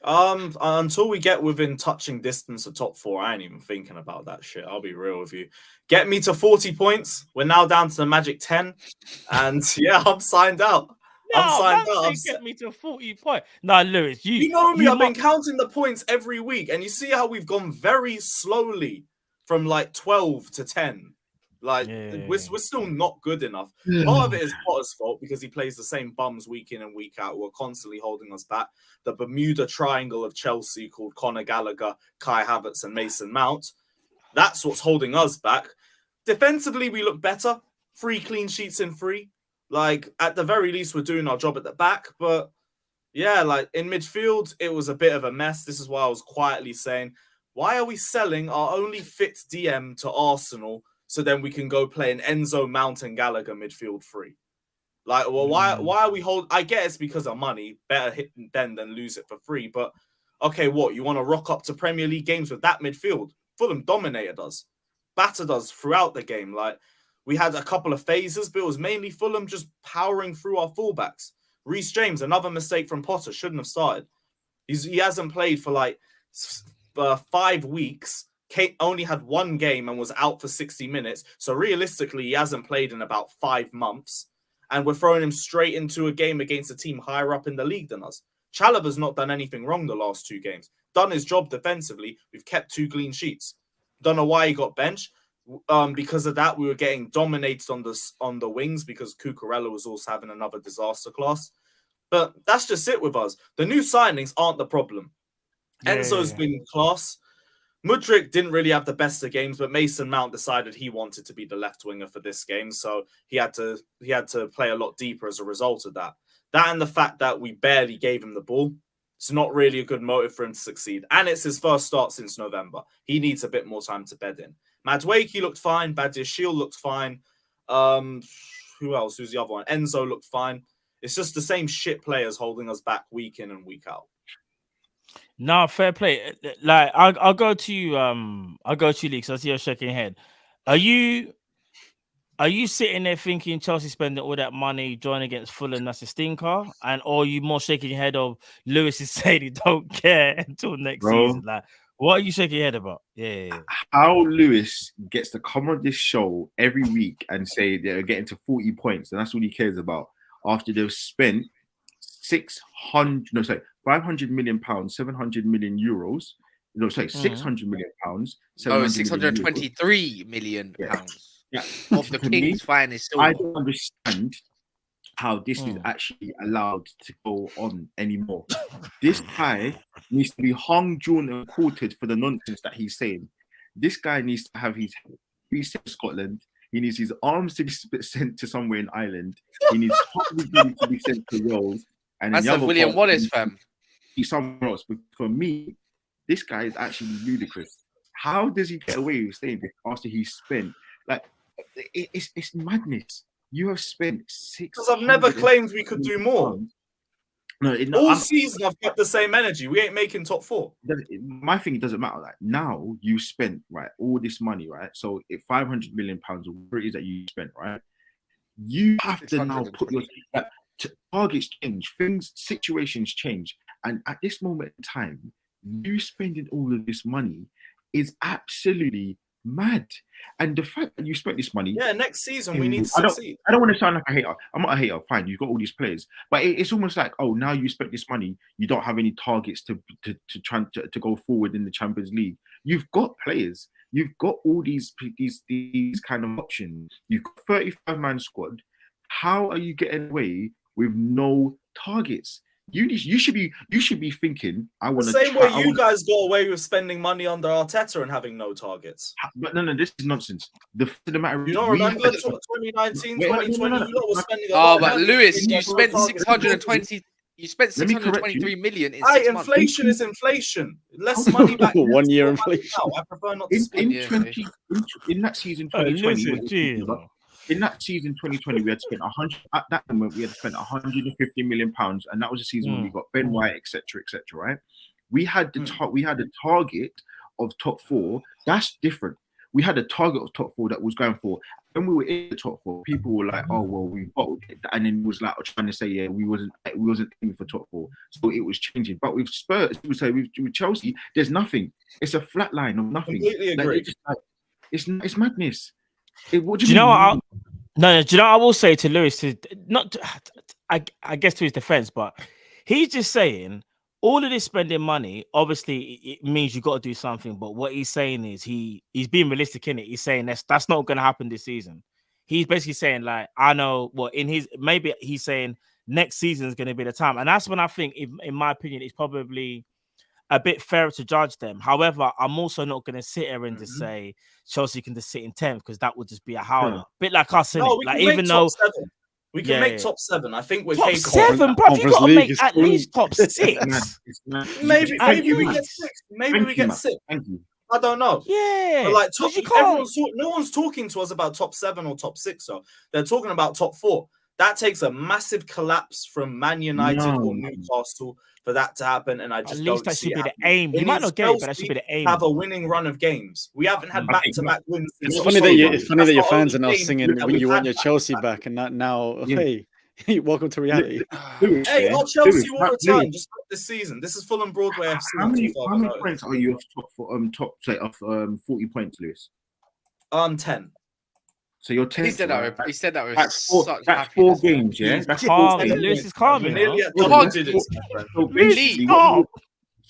Until we get within touching distance of top 4, I ain't even thinking about that shit. I'll be real with you. Get me to 40 points. We're now down to the magic 10, and yeah, I'm signed out. I'm signed out. Get me to 40 points. No, Lewis, you know me. I've been counting the points every week, and you see how we've gone very slowly from like 12 to 10. Like, we're still not good enough. Part of it is Potter's fault, because he plays the same bums week in and week out. We're constantly holding us back. The Bermuda Triangle of Chelsea, called Conor Gallagher, Kai Havertz, and Mason Mount, that's what's holding us back. Defensively, we look better. 3 clean sheets in 3. Like, at the very least, we're doing our job at the back. But yeah, like in midfield, it was a bit of a mess. This is why I was quietly saying, why are we selling our only fit DM to Arsenal, so then we can go play an Enzo, Mount, and Gallagher midfield 3? Like, well, why are we I get it's because of money. Better hit then than lose it for free. But okay, what? You want to rock up to Premier League games with that midfield? Fulham dominated us, battered us throughout the game. Like, we had a couple of phases, but it was mainly Fulham just powering through our fullbacks. Reece James, another mistake from Potter, shouldn't have started. He hasn't played for like 5 weeks. Kane only had 1 game and was out for 60 minutes. So realistically, he hasn't played in about 5 months. And we're throwing him straight into a game against a team higher up in the league than us. Chalobah's not done anything wrong the last 2 games. Done his job defensively. We've kept 2 clean sheets. Don't know why he got benched. Because of that, we were getting dominated on the wings, because Cucurella was also having another disaster class. But that's just it with us. The new signings aren't the problem. Enzo's been class. Mudryk didn't really have the best of games, but Mason Mount decided he wanted to be the left winger for this game, so he had to play a lot deeper as a result of that. That and the fact that we barely gave him the ball, it's not really a good motive for him to succeed. And it's his first start since November. He needs a bit more time to bed in. Madueke looked fine. Badiashile looked fine. Who else? Who's the other one? Enzo looked fine. It's just the same shit players holding us back week in and week out. No, fair play. Like, I'll go to you. I'll go to you, Lee, because I see you're shaking your head. Are you sitting there thinking Chelsea spending all that money joining against Fulham, that's a stinker? Or are you more shaking your head of Lewis is saying he don't care until next season? Like, what are you shaking your head about? Yeah. How Lewis gets to come on this show every week and say they're getting to 40 points, and that's all he cares about, after they've spent 500 million pounds, 700 million euros. No, sorry, 600 million pounds. 623 million pounds. Yeah. Of the King's finest silver. I don't understand how this is actually allowed to go on anymore. This guy needs to be hung, drawn, and quartered for the nonsense that he's saying. This guy needs to have his be sent to Scotland. He needs his arms to be sent to somewhere in Ireland. He needs to be sent to Wales. And that's a William Wallace, fam. He's somewhere else. But for me, this guy is actually ludicrous. How does he get away with saying this after he spent, like, it's madness. You have spent 6. Because I've never claimed we could do more. All season I've kept the same energy. We ain't making top 4. My thing, it doesn't matter. Like, now you spent all this money, right? So if 500 million pounds, or whatever it is that you spent, right? You have to now put your targets change, situations change, and at this moment in time, you spending all of this money is absolutely mad. And the fact that you spent this money. Yeah, next season we need to succeed. I don't want to sound like a hater. I'm not a hater. Fine, you've got all these players, but it's almost like, oh, now you spent this money, you don't have any targets to try to go forward in the Champions League. You've got players. You've got all these kind of options. You've got 35-man squad. How are you getting away with no targets? You should be thinking, I want to. The same way you guys got away with spending money under Arteta and having no targets. But no, this is nonsense. The matter. You don't remember 2019, 2020? You lot were spending. But Lewis, you spent 620. You spent 623 million in 6 months. Inflation is inflation. Less money back. 1 year inflation. I prefer not to spend. In that season 2020. In that season 2020, we had spent 100. At that moment, we had spent 150 million pounds, and that was the season when we got Ben White, etc., right? We had the target of top 4. That's different. We had a target of top 4 that was going for. When we were in the top 4, people were like, "Oh well, we bottled it," and then it was like trying to say, "Yeah, we wasn't aiming for top 4." So it was changing. But with Spurs, we say with Chelsea, there's nothing. It's a flat line of nothing. Completely agree. It's madness. What do you know? Do you know? I will say to Lewis, I guess to his defense, but he's just saying all of this spending money. Obviously, it means you got to do something. But what he's saying is he's being realistic in it. He's saying that's not going to happen this season. He's basically saying like, I know. Well, maybe he's saying next season is going to be the time, and that's when I think, in my opinion, it's probably a bit fairer to judge them. However, I'm also not going to sit here and just say Chelsea can just sit in 10th because that would just be a howler. Bit like us, innit? Like, even though we can make top 7. I think we're top 7, bro. You got to make at least top 6. Maybe we get 6. Maybe we get 6. Thank you. I don't know. Yeah, but like no one's talking to us about top 7 or top 6. So they're talking about top 4. That takes a massive collapse from Man United or Newcastle for that to happen, and I just don't see it. At least that should be the aim. You might not get it, but that should be the aim. Have a winning run of games. We haven't had back-to-back wins. It's funny that your fans are now singing when you want your Chelsea back, and that now, hey, welcome to reality. Hey, our Chelsea will return just this season. This is Fulham Broadway FC. How many points are you off 40 points, Lewis? 10. So you're 10. He said that with that's 4 games, yeah? That's calm. Lewis is calm. Really? So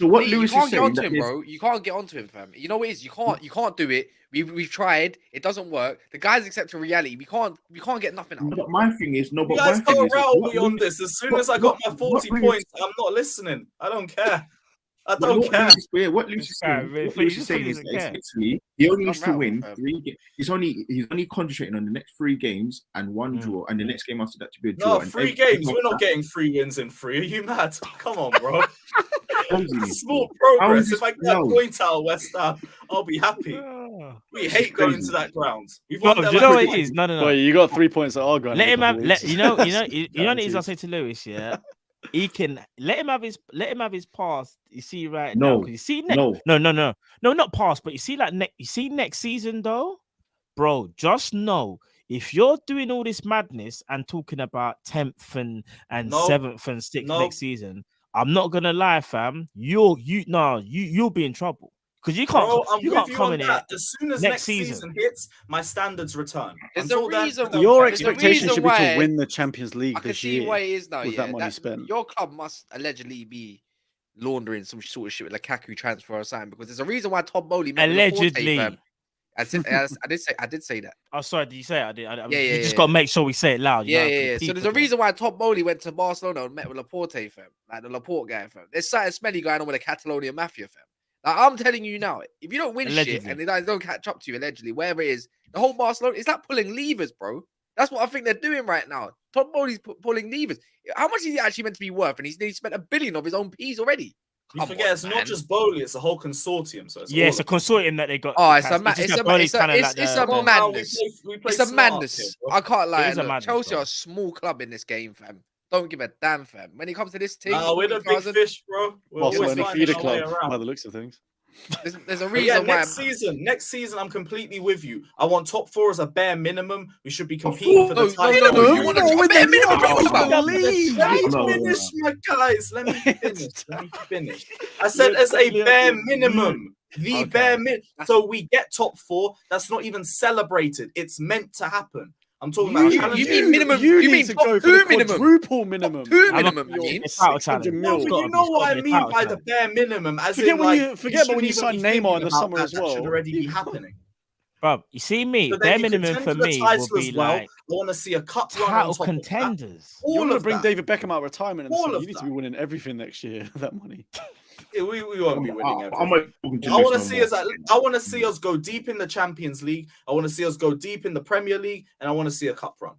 what Lewis you is saying, can't get onto him, bro. You can't get onto him, fam. You know what it is? You can't do it. We've tried. It doesn't work. The guys accept a reality. We can't get nothing out. But my thing is, you guys can't rattle me on this. As soon as I got my 40 points, I'm not listening. I don't care. I don't care. What Lewis is saying is essentially he only needs to win 3 games. He's only concentrating on the next 3 games and 1 draw, and the next game after that to be a draw. No, 3 games. We're not getting 3 wins in 3. Are you mad? Come on, bro. Small progress. If I get a point out of West Ham, I'll be happy. We hate going to that ground. You know what it is? No. Boy, you got 3 points at our ground. Let him have. You know what it is? I'll say to Lewis, yeah. He can let him have his pass. You see right now, you see no, not pass, but you see like next season though, bro. Just know if you're doing all this madness and talking about 10th and 7th and 6th next season, I'm not gonna lie, fam. You'll be in trouble. Because you can't, you can't come in here. As soon as next season hits, my standards return. There's a reason. Your expectation should be to win the Champions League this year. I can see why it is now. With that money spent. Your club must allegedly be laundering some sort of shit with Lukaku transfer or something. Because there's a reason why Todd Bowley allegedly. I did say that. Oh, sorry. Did you say it? I did. You just got to make sure we say it loud. Yeah. So there's a reason why Todd Bowley went to Barcelona and met with Laporte, fam. Like the Laporte guy, fam. There's something smelly going on with the Catalonia mafia, fam. Like, I'm telling you now, if you don't win shit and they don't catch up to you, allegedly, wherever it is, the whole Barcelona, it's like pulling levers, bro. That's what I think they're doing right now. Todd Bowley's pulling levers. How much is he actually meant to be worth? And he's spent $1 billion of his own piece already. You forget it's not just Bowley, it's a whole consortium. So it's a consortium that they got. Oh, it's a madness. It's a madness. I can't lie. Chelsea are a small club in this game, fam. Don't give a damn, fam. When it comes to this team, we're the big fish, bro. We're always feeder club by the looks of things. There's a reason why. Next season, I'm completely with you. I want top 4 as a bare minimum. We should be competing for the title. No, you want to bare minimum? Let me finish, my guys. Let me finish. I said as a bare minimum. The bare minimum. So we get top 4. That's not even celebrated. It's meant to happen. I'm talking about. You mean minimum? You mean need to top go for 2 the minimum? quadruple minimum. 2 minimum. You mean? 600 No, mil. but you know what I mean by the bare minimum. As Forget in, when like, you forget when you sign Neymar in the summer as that well. should already be happening. Bro, you see me, So bare minimum for me will be like I want to see a cup run on title top contenders. You want to bring that. David Beckham out of retirement and All say of you need to that. be winning everything next year. That money. Yeah, we won't be winning everything. I want to see us. I want to see us go deep in the Champions League. I want to see us go deep in the Premier League, and I want to see a cup run.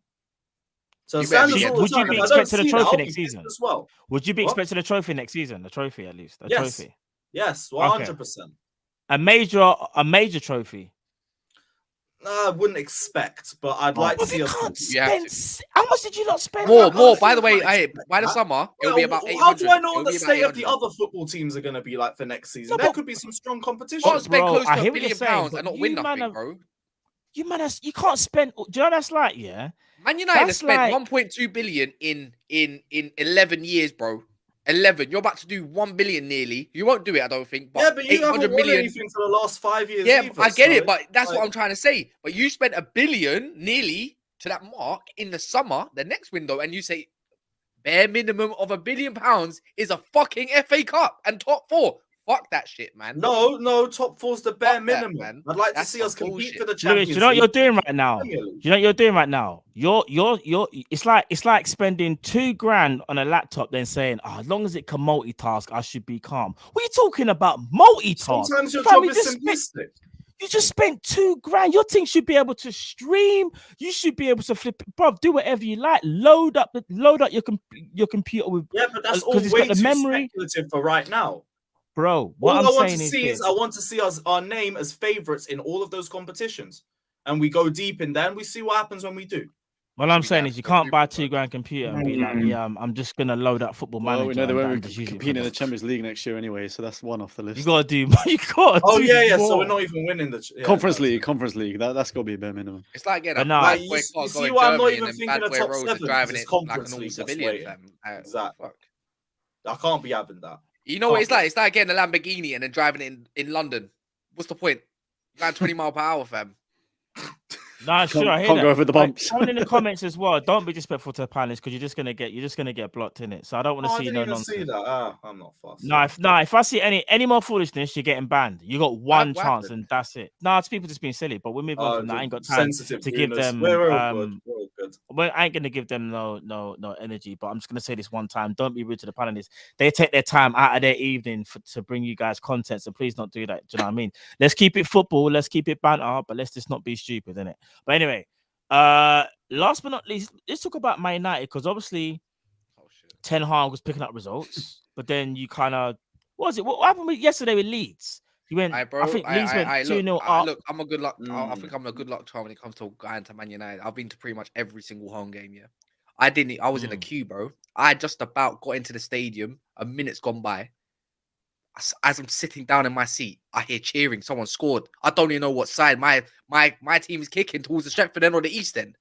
So would you be expecting a trophy next season as well? Would you be expecting a trophy next season? A trophy at least. A trophy. Yes, 100%. A major trophy. I wouldn't expect, but I'd like to see us. How much did you not spend? More. By the way, by the summer, it'll be about 800. How do I know what the state of the other football teams are going to be like for next season? There could be some strong competition. Can't spend close to £1 billion and not win nothing, bro. You can't spend. Do you know what that's like? Yeah. Man United has spent 1.2 billion in 11 years, bro. 11. You're about to do 1 billion nearly. You won't do it, I don't think. But, but you haven't won anything for the last 5 years. Yeah, either, I get it, but that's what I'm trying to say. But you spent $1 billion nearly to that mark in the summer, the next window, and you say bare minimum of £1 billion is a fucking FA Cup and top 4. Fuck that shit, man. No, top 4's the bare minimum, man. I'd like to see us compete for the Champions League. Do you know what you're doing right now? It's like spending $2,000 on a laptop, then saying, as long as it can multitask, I should be calm. What are you talking about? Multitask? Sometimes your job is simplistic. You just spent $2,000. Your team should be able to stream. You should be able to flip, bro. Do whatever you like. Load up your computer with. Yeah, but that's all way too speculative for right now. Bro, what I want to see is I want to see our name as favorites in all of those competitions, and we go deep in there and we see what happens when we do. What I'm saying is you can't buy a $2,000 computer and be like, I'm just gonna load up Football Manager. Well, we know they won't compete in the Champions League next year anyway, so that's one off the list. You gotta do. Oh yeah. So we're not even winning the Conference League. That's gotta be a bare minimum. It's like getting you see why I'm not even thinking of top 7. It's Conference League. Exactly. I can't be having that. You know what it's like? It's like getting a Lamborghini and then driving it in London. What's the point? Going 20 mile per hour, fam. Nah, sure, I hear can't that. go over the bumps. Someone in the comments as well. Don't be disrespectful to the panelists because you're just gonna get blocked in it. So I don't want to see no nonsense. See that. I'm not fast. If I see any more foolishness, you're getting banned. You got one chance and that's it. No, it's people just being silly. But we'll move on from that. I ain't got time to give them. We're all good. Well, I ain't gonna give them no energy. But I'm just gonna say this one time. Don't be rude to the panelists. They take their time out of their evening to bring you guys content. So please don't do that. Do you know what I mean? Let's keep it football. Let's keep it banter. But let's just not be stupid, innit? But anyway. Last but not least, let's talk about Man United because obviously Ten Hag was picking up results, but then you kind of what happened yesterday with Leeds? You went, I think Leeds went 2-0 up. Look, I'm a good luck. I think I'm a good luck charm when it comes to going to Man United. I've been to pretty much every single home game. Yeah, I was in the queue, bro. I just about got into the stadium. A minute's gone by. As I'm sitting down in my seat, I hear cheering. Someone scored. I don't even know what side my team is kicking towards the Stretford end or the East end.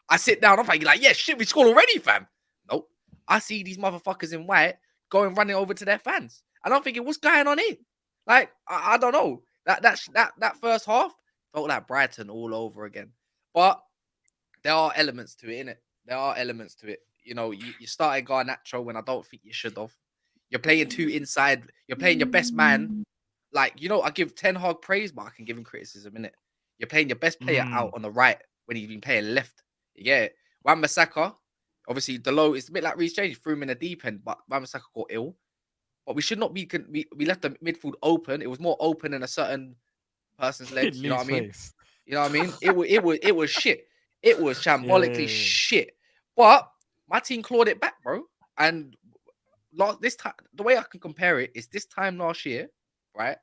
I sit down. I'm thinking like, yeah, shit, we scored already, fam. Nope. I see these motherfuckers in white running over to their fans, and I'm thinking, what's going on here? Like, I don't know. That first half felt like Brighton all over again. But there are elements to it, innit? There are elements to it. You know, you started Garnacho when I don't think you should have. You're playing 2 inside. You're playing your best man. Like, you know, I give Ten Hag praise, but I can give him criticism, innit? You're playing your best player out on the right when he's been playing left. Yeah. Wan-Bissaka, obviously, Delo, it's a bit like Reece James, threw him in the deep end, but Wan-Bissaka got ill. But we should not be... We left the midfield open. It was more open than a certain person's legs. You know what I mean? You know what I mean? It was shit. It was shambolically shit. But my team clawed it back, bro. And... this time, the way I can compare it is this time last year, right?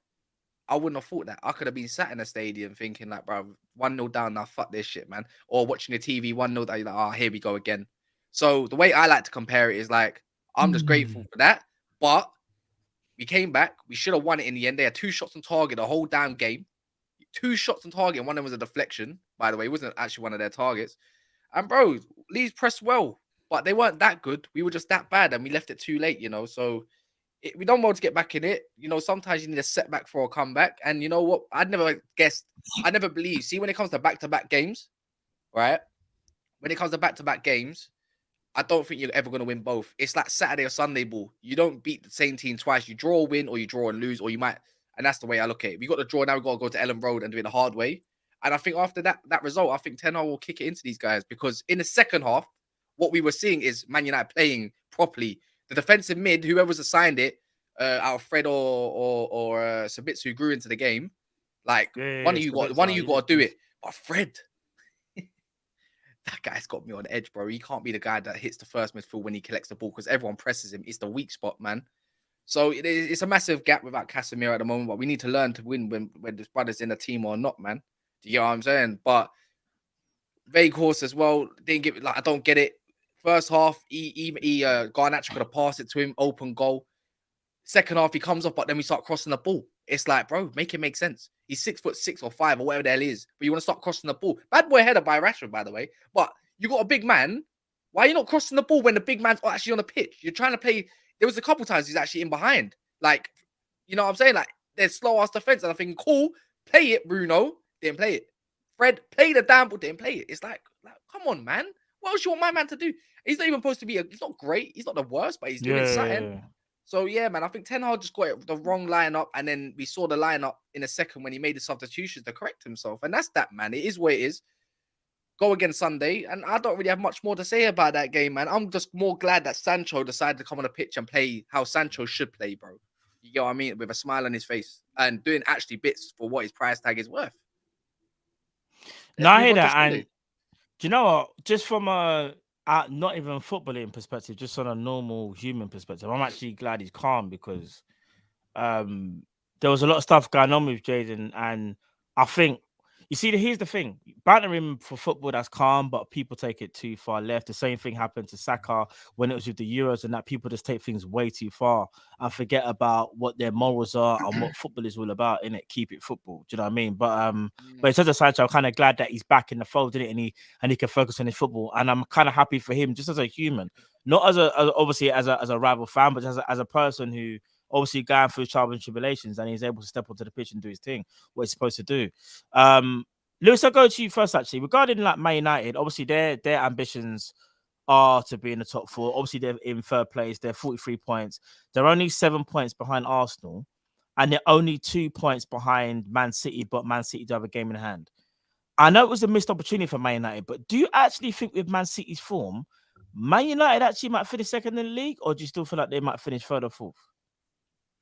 I wouldn't have thought that. I could have been sat in a stadium thinking like, bro, 1-0 down now, fuck this shit, man. Or watching the TV 1-0 down, like, here we go again. So the way I like to compare it is like, I'm just grateful for that. But we came back. We should have won it in the end. They had 2 shots on target the whole damn game. 2 shots on target. And one of them was a deflection, by the way. It wasn't actually one of their targets. And bro, Leeds pressed well. But they weren't that good. We were just that bad, and we left it too late, you know. So we don't want to get back in it. You know, sometimes you need a setback for a comeback. And you know what? I never believe. See, when it comes to back-to-back games, right? When it comes to back-to-back games, I don't think you're ever going to win both. It's like Saturday or Sunday ball. You don't beat the same team twice. You draw, win, or you draw and lose, or you might. And that's the way I look at it. We got the draw, now we got to go to Ellen Road and do it the hard way. And I think after that result, I think Ten Hag will kick it into these guys, because in the second half, what we were seeing is Man United playing properly. The defensive mid, whoever was assigned it, out of Fred or Sabitz, who grew into the game, like one of you got to do it. But Fred, that guy's got me on edge, bro. He can't be the guy that hits the first midfield when he collects the ball, because everyone presses him. It's the weak spot, man. So it's a massive gap without Casemiro at the moment, but we need to learn to win when this brother's in the team or not, man. Do you know what I'm saying? But vague horse as well. Didn't give it, like, I don't get it. First half, Garnacho could have passed it to him, open goal. Second half, he comes up, but then we start crossing the ball. It's like, bro, make it make sense. He's 6'6" or 5" or whatever the hell he is, but you want to start crossing the ball. Bad boy header by Rashford, by the way. But you got a big man. Why are you not crossing the ball when the big man's actually on the pitch? You're trying to play. There was a couple times he's actually in behind. Like, you know what I'm saying? Like, there's slow ass defense, and I'm thinking, cool, play it, Bruno. Didn't play it. Fred, play the damn ball, didn't play it. It's like, come on, man. What else you want my man to do? He's not even supposed to be. He's not great. He's not the worst, but he's doing something. Yeah. So yeah, man, I think Ten Hag just got the wrong lineup, and then we saw the lineup in a second when he made the substitutions to correct himself, and that's that, man. It is what it is. Go again Sunday, and I don't really have much more to say about that game, man. I'm just more glad that Sancho decided to come on the pitch and play how Sancho should play, bro. You know what I mean? With a smile on his face and doing actually bits for what his price tag is worth. No, I hear that, and do you know what? Just from a not even footballing perspective, just on a normal human perspective, I'm actually glad he's calm, because there was a lot of stuff going on with Jaden, and I think, you see, here's the thing: bantering for football, that's calm, but people take it too far left. The same thing happened to Saka when it was with the Euros, and that people just take things way too far and forget about what their morals are and what football is all about. In it, keep it football. Do you know what I mean? But in terms of Sancho, I'm kind of glad that he's back in the fold, and he can focus on his football. And I'm kind of happy for him, just as a human, not as obviously as a rival fan, but as a person who obviously going through trials and tribulations, and he's able to step onto the pitch and do his thing, what he's supposed to do. Lewis, I'll go to you first, actually. Regarding like Man United, obviously their ambitions are to be in the top four. Obviously, they're in third place. They're 43 points. They're only 7 points behind Arsenal, and they're only 2 points behind Man City, but Man City do have a game in hand. I know it was a missed opportunity for Man United, but do you actually think with Man City's form, Man United actually might finish second in the league, or do you still feel like they might finish third or fourth?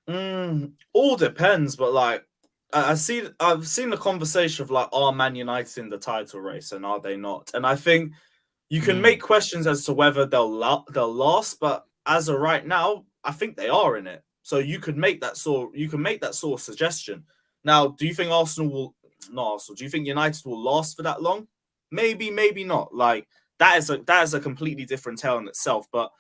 All depends, but like, I've seen the conversation of like, are Man United in the title race and are they not? And I think you can make questions as to whether they'll last, but as of right now, I think they are in it. So you could make that sort of suggestion. Now, do you think do you think United will last for that long? Maybe, maybe not. Like, that is a completely different tale in itself. But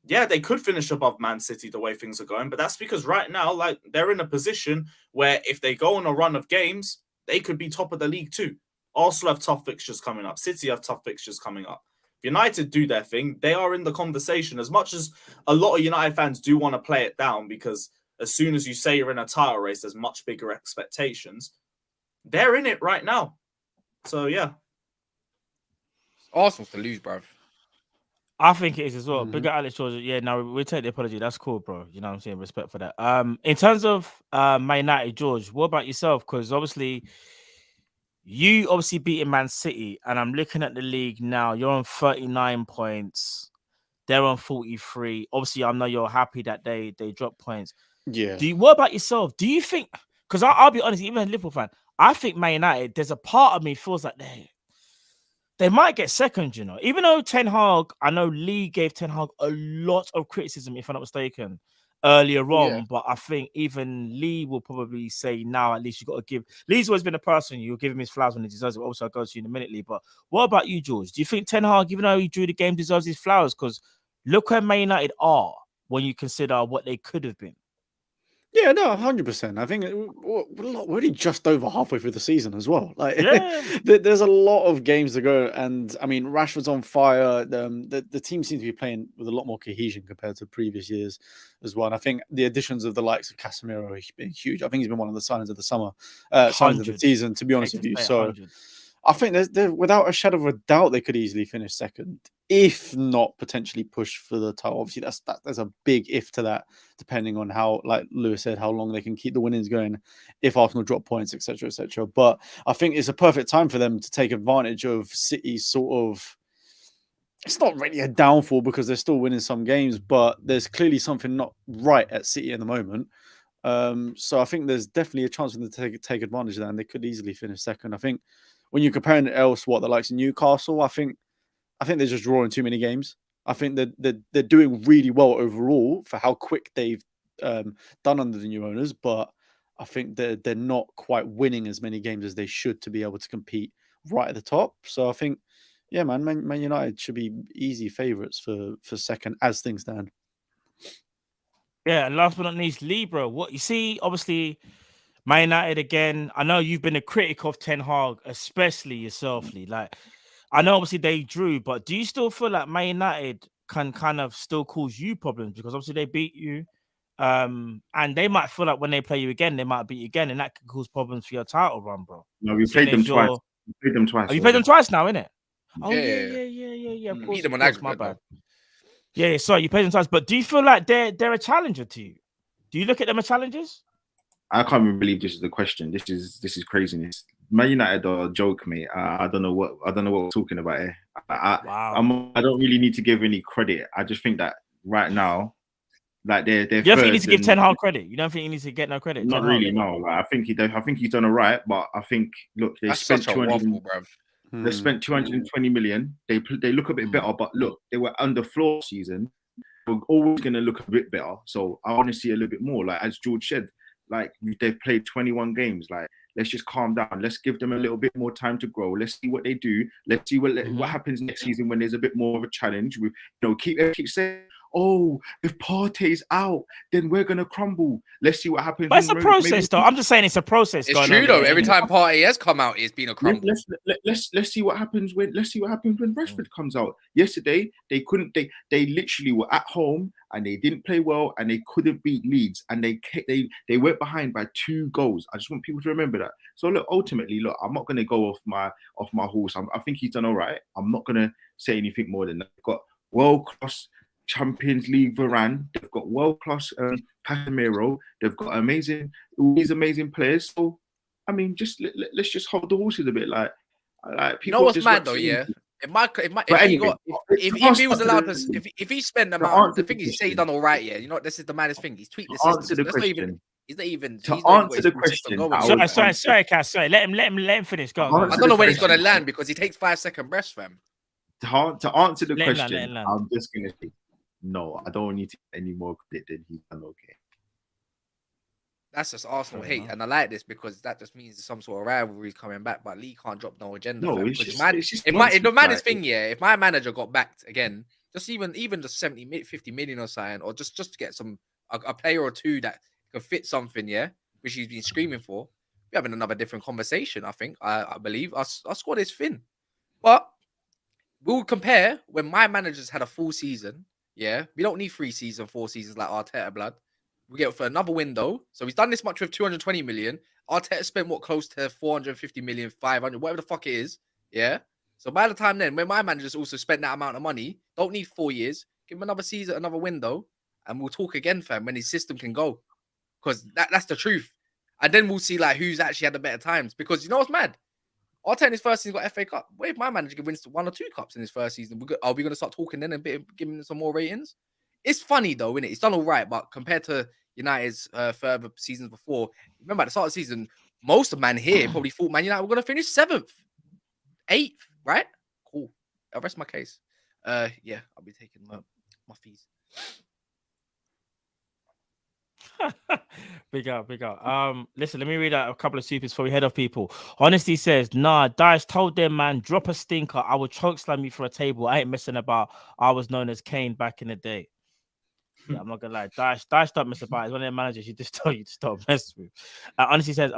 yeah, they could finish above Man City the way things are going, but that's because right now, like, they're in a position where if they go on a run of games, they could be top of the league too. Arsenal have tough fixtures coming up. City have tough fixtures coming up. If United do their thing, they are in the conversation. As much as a lot of United fans do want to play it down, because as soon as you say you're in a title race, there's much bigger expectations. They're in it right now. So, yeah. Arsenal's to lose, bruv. I think it is as well. Bigger Alex George. Yeah, no, we take the apology. That's cool, bro. You know what I'm saying? Respect for that. In terms of Man United, George, what about yourself? Because obviously, you obviously beating Man City, and I'm looking at the league now. You're on 39 points. They're on 43. Obviously, I know you're happy that they dropped points. Yeah. What about yourself? Do you think? Because I'll be honest, even as a Liverpool fan, I think Man United, there's a part of me feels like they might get second, you know. Even though Ten Hag, I know Lee gave Ten Hag a lot of criticism, if I'm not mistaken, earlier on. Yeah. But I think even Lee will probably say now, at least you got to give. Lee's always been a person you'll give him his flowers when he deserves it. Also, I'll go to you in a minute, Lee. But what about you, George? Do you think Ten Hag, even though he drew the game, deserves his flowers? Because look where Man United are when you consider what they could have been. Yeah, no, 100%. I think we're already just over halfway through the season as well. Like, there's a lot of games to go, and I mean, Rashford's on fire. The team seems to be playing with a lot more cohesion compared to previous years as well. And I think the additions of the likes of Casemiro have been huge. I think he's been one of the signings of the summer, signings of the season, to be honest with you. So, I think there's without a shadow of a doubt they could easily finish second, if not potentially push for the title. Obviously, there's a big if to that, depending on how, like Lewis said, how long they can keep the winnings going, if Arsenal drop points, etc., etc. But I think it's a perfect time for them to take advantage of City's sort of. It's not really a downfall because they're still winning some games, but there's clearly something not right at City at the moment. So I think there's definitely a chance for them to take advantage of that, and they could easily finish second. I think when you're comparing it else, the likes of Newcastle, I think they're just drawing too many games. I think that they're doing really well overall for how quick they've done under the new owners, but I think they're not quite winning as many games as they should to be able to compete right at the top. So I think, yeah, man United should be easy favourites for second as things stand. Yeah, and last but not least, Libra. What you see, obviously, Man United again. I know you've been a critic of Ten Hag, especially yourself, Lee. Like, I know obviously they drew, but do you still feel like Man United can kind of still cause you problems? Because obviously they beat you, and they might feel like when they play you again, they might beat you again, and that could cause problems for your title run, bro. No, we played them twice. We played them twice. Oh, you played them twice now, innit? Oh yeah. Of course, Beat them on my aggregate, bad. Yeah, sorry, you played them twice, but do you feel like they're a challenger to you? Do you look at them as challengers? I can't even believe this is the question. This is craziness. Man United are a joke, mate. I don't know what we're talking about here. Wow. I don't really need to give any credit. I just think that right now, like they're. You don't think you need to give Ten Hag credit? You don't think you need to get no credit? Not really, no. Like, I think he's done all right, but I think they spent 200. They spent 220 million. They look a bit better, but look, they were under floor season. We're always going to look a bit better. So I want to see a little bit more. Like as George said, like they've played 21 games. Like let's just calm down. Let's give them a little bit more time to grow. Let's see what they do. Let's see what happens next season when there's a bit more of a challenge. We keep saying, oh, if Partey's out, then we're gonna crumble. Let's see what happens. But it's a process, though. I'm just saying it's a process. It's true, though. Every time Partey has come out, it's been a crumble. Let's see what happens when Rashford comes out. Yesterday, they couldn't. They literally were at home and they didn't play well and they couldn't beat Leeds and they went behind by 2 goals. I just want people to remember that. So look, ultimately, I'm not gonna go off my horse. I think he's done all right. I'm not gonna say anything more than that. They've got world-class Champions League Varane, they've got world-class Casemiro, they've got all these amazing players. So, I mean, let's just hold the horses a bit. Like people. You know what's mad though, yeah. If he was allowed to, if he spent the amount, the thing is, he say he's done all right, yeah. You know, this is the maddest thing. He's tweaked the system. He's not even to answer the question. Sorry, Cass. Sorry, let him finish. Go. I don't know when he's gonna land because he takes 5-second breaths, fam. To answer the question, I'm just gonna say. No, I don't need to get any more credit than he's done okay. That's just Arsenal hate, and I like this because that just means some sort of rivalry is coming back. But Lee can't drop no agenda. No, the maddest thing, yeah. If my manager got backed again, just even just 50 million or something, or just to get a player or two that can fit something, yeah, which he's been screaming for, we're having another different conversation. I think, I believe, our squad is thin, but we'll compare when my manager's had a full season. Yeah, we don't need 3 seasons, 4 seasons like Arteta blood. We get for another window. So he's done this much with 220 million. Arteta spent close to 450 million, 500, whatever the fuck it is. Yeah. So by the time then, when my manager's also spent that amount of money, don't need 4 years. Give him another season, another window, and we'll talk again, fam, when his system can go. Because that's the truth. And then we'll see like who's actually had the better times. Because you know what's mad? Arteta in his first season got FA Cup. What if my manager can win 1 or 2 cups in his first season? Are we going to start talking then and giving him some more ratings? It's funny though, isn't it? It's done all right, but compared to United's further seasons before, remember at the start of the season, most of man here probably thought Man United were going to finish 7th, 8th, right? Cool. I'll rest my case. Yeah, I'll be taking my fees. Big up. Listen, let me read out a couple of supers before we head off, people. Honesty says, nah, Dice told them, man, drop a stinker. I will choke slam you for a table. I ain't messing about. I was known as Kane back in the day. Yeah, I'm not gonna lie. Dash don't mess about. It's one of the managers you just don't mess with. Honestly says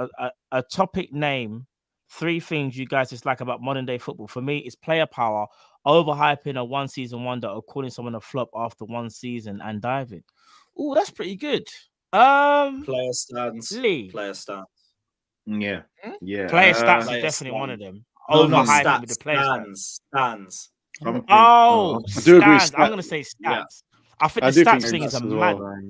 a topic name. 3 things you guys dislike about modern day football. For me, it's player power, overhyping a one season wonder, or calling someone a flop after 1 season and diving. Oh, that's pretty good. Player stance. Lee. Player stance. Yeah. Player stats is Player definitely one stance. of them. No, not Overhyping stats. with the player stats. Stands. Oh, I do agree with stands. I'm gonna say stats. Yeah. I think I the do think stats thing is a stats as mad. well.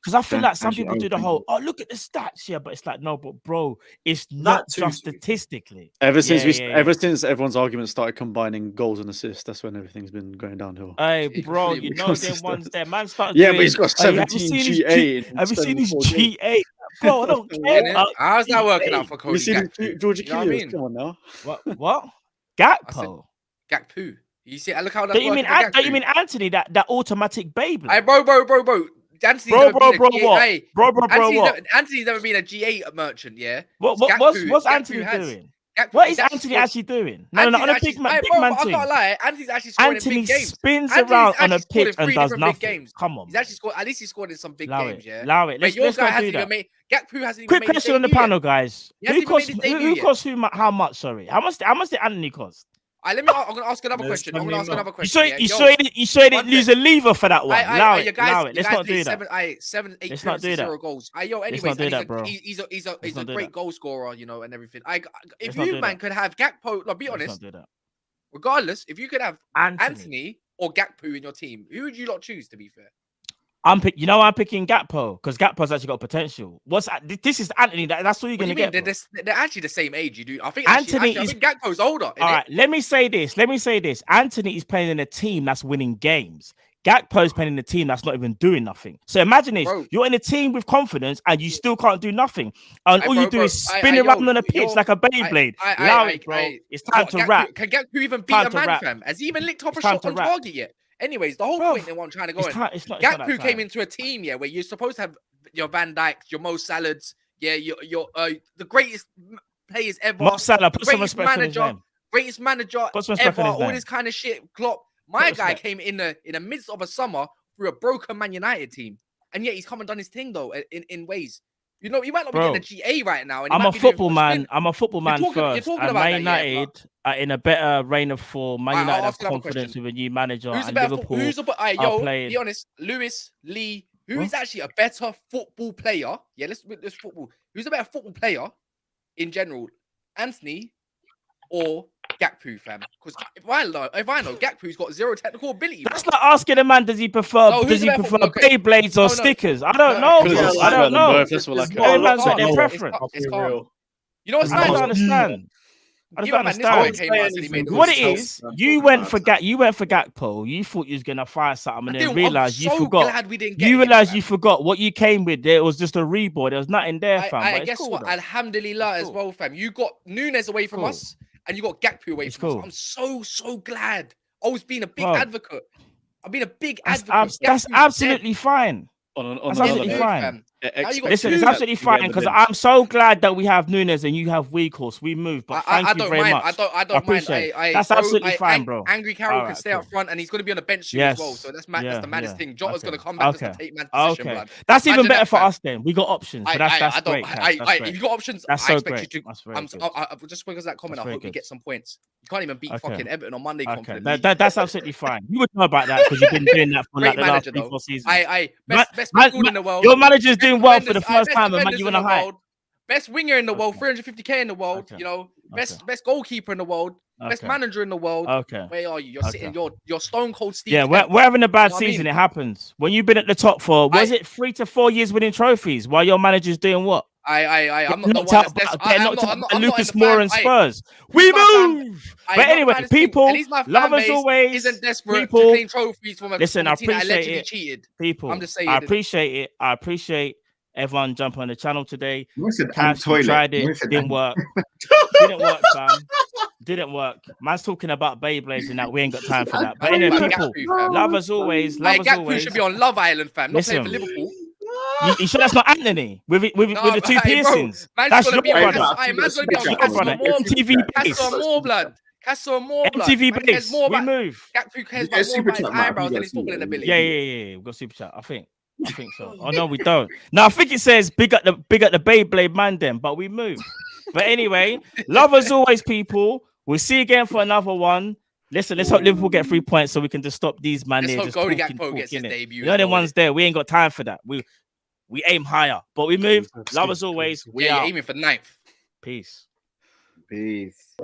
Because I feel like some Actually, people I do the would whole, think- oh, look at the stats, yeah, but it's like, no, but bro, it's not too, just to be fair. statistically. Ever since Yeah. ever since everyone's arguments started combining goals and assists, that's when everything's been going downhill. Hey, bro, you know Because them it's ones that- there, man. Start Yeah, doing, but he's got "Hey, have you 17 seen his GA. Have you seen his 74 games. GA? Bro, I don't care. Innit? How's that working out for Have you Cody seen Gakpo? George You know what I Achilles? mean? Come on now. What? I said Gakpo? Gakpo. You see, look how that's Don't you mean working for don't you Gakpo. mean Anthony? That automatic Beyblade? Hey, bro. Anthony's Bro, never been a what? GA. Hey, Bro, what? Anthony's never been a GA merchant, yeah? What's Gakpo Anthony has. doing? Gakpo, What he's is Anthony scored- actually doing? No, Anthony's on a actually- big man, Hey, big bro, man but I thing. can't lie. Anthony's actually scoring Anthony in big games. spins Anthony's around on a actually scored in pitch 3 and does different big nothing. games. Come on, He's actually scored. At least he scored in some big allow games, yeah. Allow it. But your Let's guy not do hasn't that. even made. Gakpo hasn't even Quick made his question on the debut panel, yet. guys. He hasn't Who even made cost his debut who yet. cost who? How much? Sorry, how much did Anthony cost? I'm gonna ask another There's question. I'm gonna ask 20 another mil. You question. sure you didn't one lose sec. a lever for that one? Allow it. You Let's guys not do did that. 7, 8 Let's not do appearances, that. 0 goals. Yo, Let's anyways, not do and that, bro. he's Let's a not do great that. goal scorer, you know, and everything. If Let's not you do man that. could have Gakpo, like, be Let's honest, not do that. regardless, if you could have Anthony. Anthony or Gakpo in your team, who would you lot choose? To be fair, I'm picking Gakpo because Gakpo's actually got potential. This is Anthony. That's all you're what do gonna you mean? get. They're actually the same age. You do. I think Anthony I is- think Gakpo's older. All right, let me say this. Anthony is playing in a team that's winning games. Gakpo's playing in a team that's not even doing nothing. So imagine this: Bro. you're in a team with confidence and you still can't do nothing, and all Bro, you do bro, is spin yo, around on a pitch yo, like a Beyblade. Allow it, bro. It's time to rap. Can Gakpo even beat Time a to man, rap. fam? Has he even licked off a It's time shot to on rap. target yet? Anyways, the whole Bro, point in what I'm trying to go It's in. time. It's not that Gakpo came time. into a team, yeah, where you're supposed to have your Van Dijks, your Mo Salads, yeah, your the greatest players ever, Mo Salah, put some greatest respect on his name. greatest manager Put some respect ever, on his all name. this kind of shit. Klopp, my Put guy respect. came in the midst of a summer through a broken Man United team, and yet he's come and done his thing though in ways. You know, he might not be Bro, getting a GA right now. And he I'm might a be doing football spin. man. I'm a football man You're first. talking And about Man that, yeah, United are in a better reign of form. Man I'll United have ask another confidence question. with a new manager, Who's a and better? Liverpool Who's a are yo? playing. Be honest, Lewis, Lee. Who What? is actually a better football player? Yeah, let's football. Who's a better football player in general, Anthony or Gakpo, fam? Because if I know Gakpo's got 0 technical ability. That's bro. like asking a man, does he prefer No, who's the better football- okay. Beyblades or No. stickers? I don't No, know, Because bro. it's I don't better than know. both, that's what I There's care. Every not a man's lot got their to- preference. It's I'll be calm. real. You know what's I nice? don't Nah, understand. I Give don't him, man, this understand. boy came out and he made the What most it sense. is, you went for Gakpo. You thought you was gonna fire something, and I then didn't- realized I'm you so forgot. glad we didn't get You him, realized fam. you forgot what you came with. There was just a reboard. There was nothing there, fam. I But it's guess cool, what? though. Alhamdulillah It's as cool. well, fam. You got Nunes away from Cool. us, and you got Gakpo away It's from cool. us. I'm so glad. I was being a big Bro. advocate. I've been a big That's advocate. that's Gakpo's absolutely fine. On That's another absolutely note, fine. fam. Now you got Listen, it's two- absolutely fine because I'm so glad that we have Nunes and you have Weghorst. We move, but thank I you don't very mind. much. I don't mind. appreciate it. That's absolutely fine, bro. Angry Carroll Alright, can stay up cool. front, and he's going to be on the bench soon Yes. as well. So that's Yeah, the maddest yeah. thing. Jota's Okay. going to come back Okay. as the take man position, Okay, blood. that's even Imagine better that, for fam. us then. We got options, but that's great. Cass. That's If great. you got options, That's I so expect great. you to. That's very good. Just because of that comment, That's I very hope you good. get some points. You can't even beat Okay. fucking Everton on Monday Okay, confidently. that's absolutely fine. You would know about that because you've been doing that for Great like the last manager, 3-4 though. seasons. Best Man- midfield in the world. Your manager's Best doing well for the defenders- first best time, and man, defenders you in want to the hype. world. Best winger in the world, Okay. 350k in the world. Okay. You know, best Okay. goalkeeper in the world, best Okay. manager in the world. Okay. Where are you? You're Okay. sitting. You're stone cold Steve. Yeah, Kemp. we're having a bad know what I season. mean? It happens. When you've been at the top for, was I- it 3 to 4 years winning trophies while your manager's doing what? I'm not the knocked one out that's. by- getting knocked out by Lucas in the Moore fan- and Aye, Spurs. who's We my fan- move. aye, But not anyway, the maddest thing. people, At least my fan love as base always. isn't desperate People, to claim trophies from a listen, from I a team that appreciate allegedly it. cheated. People, I'm just saying I it. appreciate it. I appreciate everyone jumping on the channel today. Listen, Cass, we tried it, didn't work. Didn't work, fam. Didn't work. Man's talking about Beyblades and that. We ain't got time for that. But anyway, Like people, Gakpo, fam. love as always. Love as Gakpo always. should be on Love Island, fam. Not playing for Listen. Liverpool. You sure that's not Anthony with the two hey, bro, piercings? man's That's gonna your be on brother. Man's gonna be on Your Castle brother. Moore. MTV base. Castle Moore blood. Castle Moore blood. MTV Man cares base. more We about move. Gakpo cares Yeah, about more super about his chat, man. eyebrows You than got his footballing super. ability. Yeah. We've got super chat. I think. I think so. Oh no, we don't. No, I think it says big at the Beyblade man then, but we move. But anyway, love as always, people. We'll see you again for another one. Listen, let's hope Liverpool get 3 points so we can just stop these man Let's here hope just Goldie talking, Gakpo gets his debut. You know them ones there. We ain't got time for that. We aim higher, but we move. Love as always. We are aiming for 9th. Peace. Peace.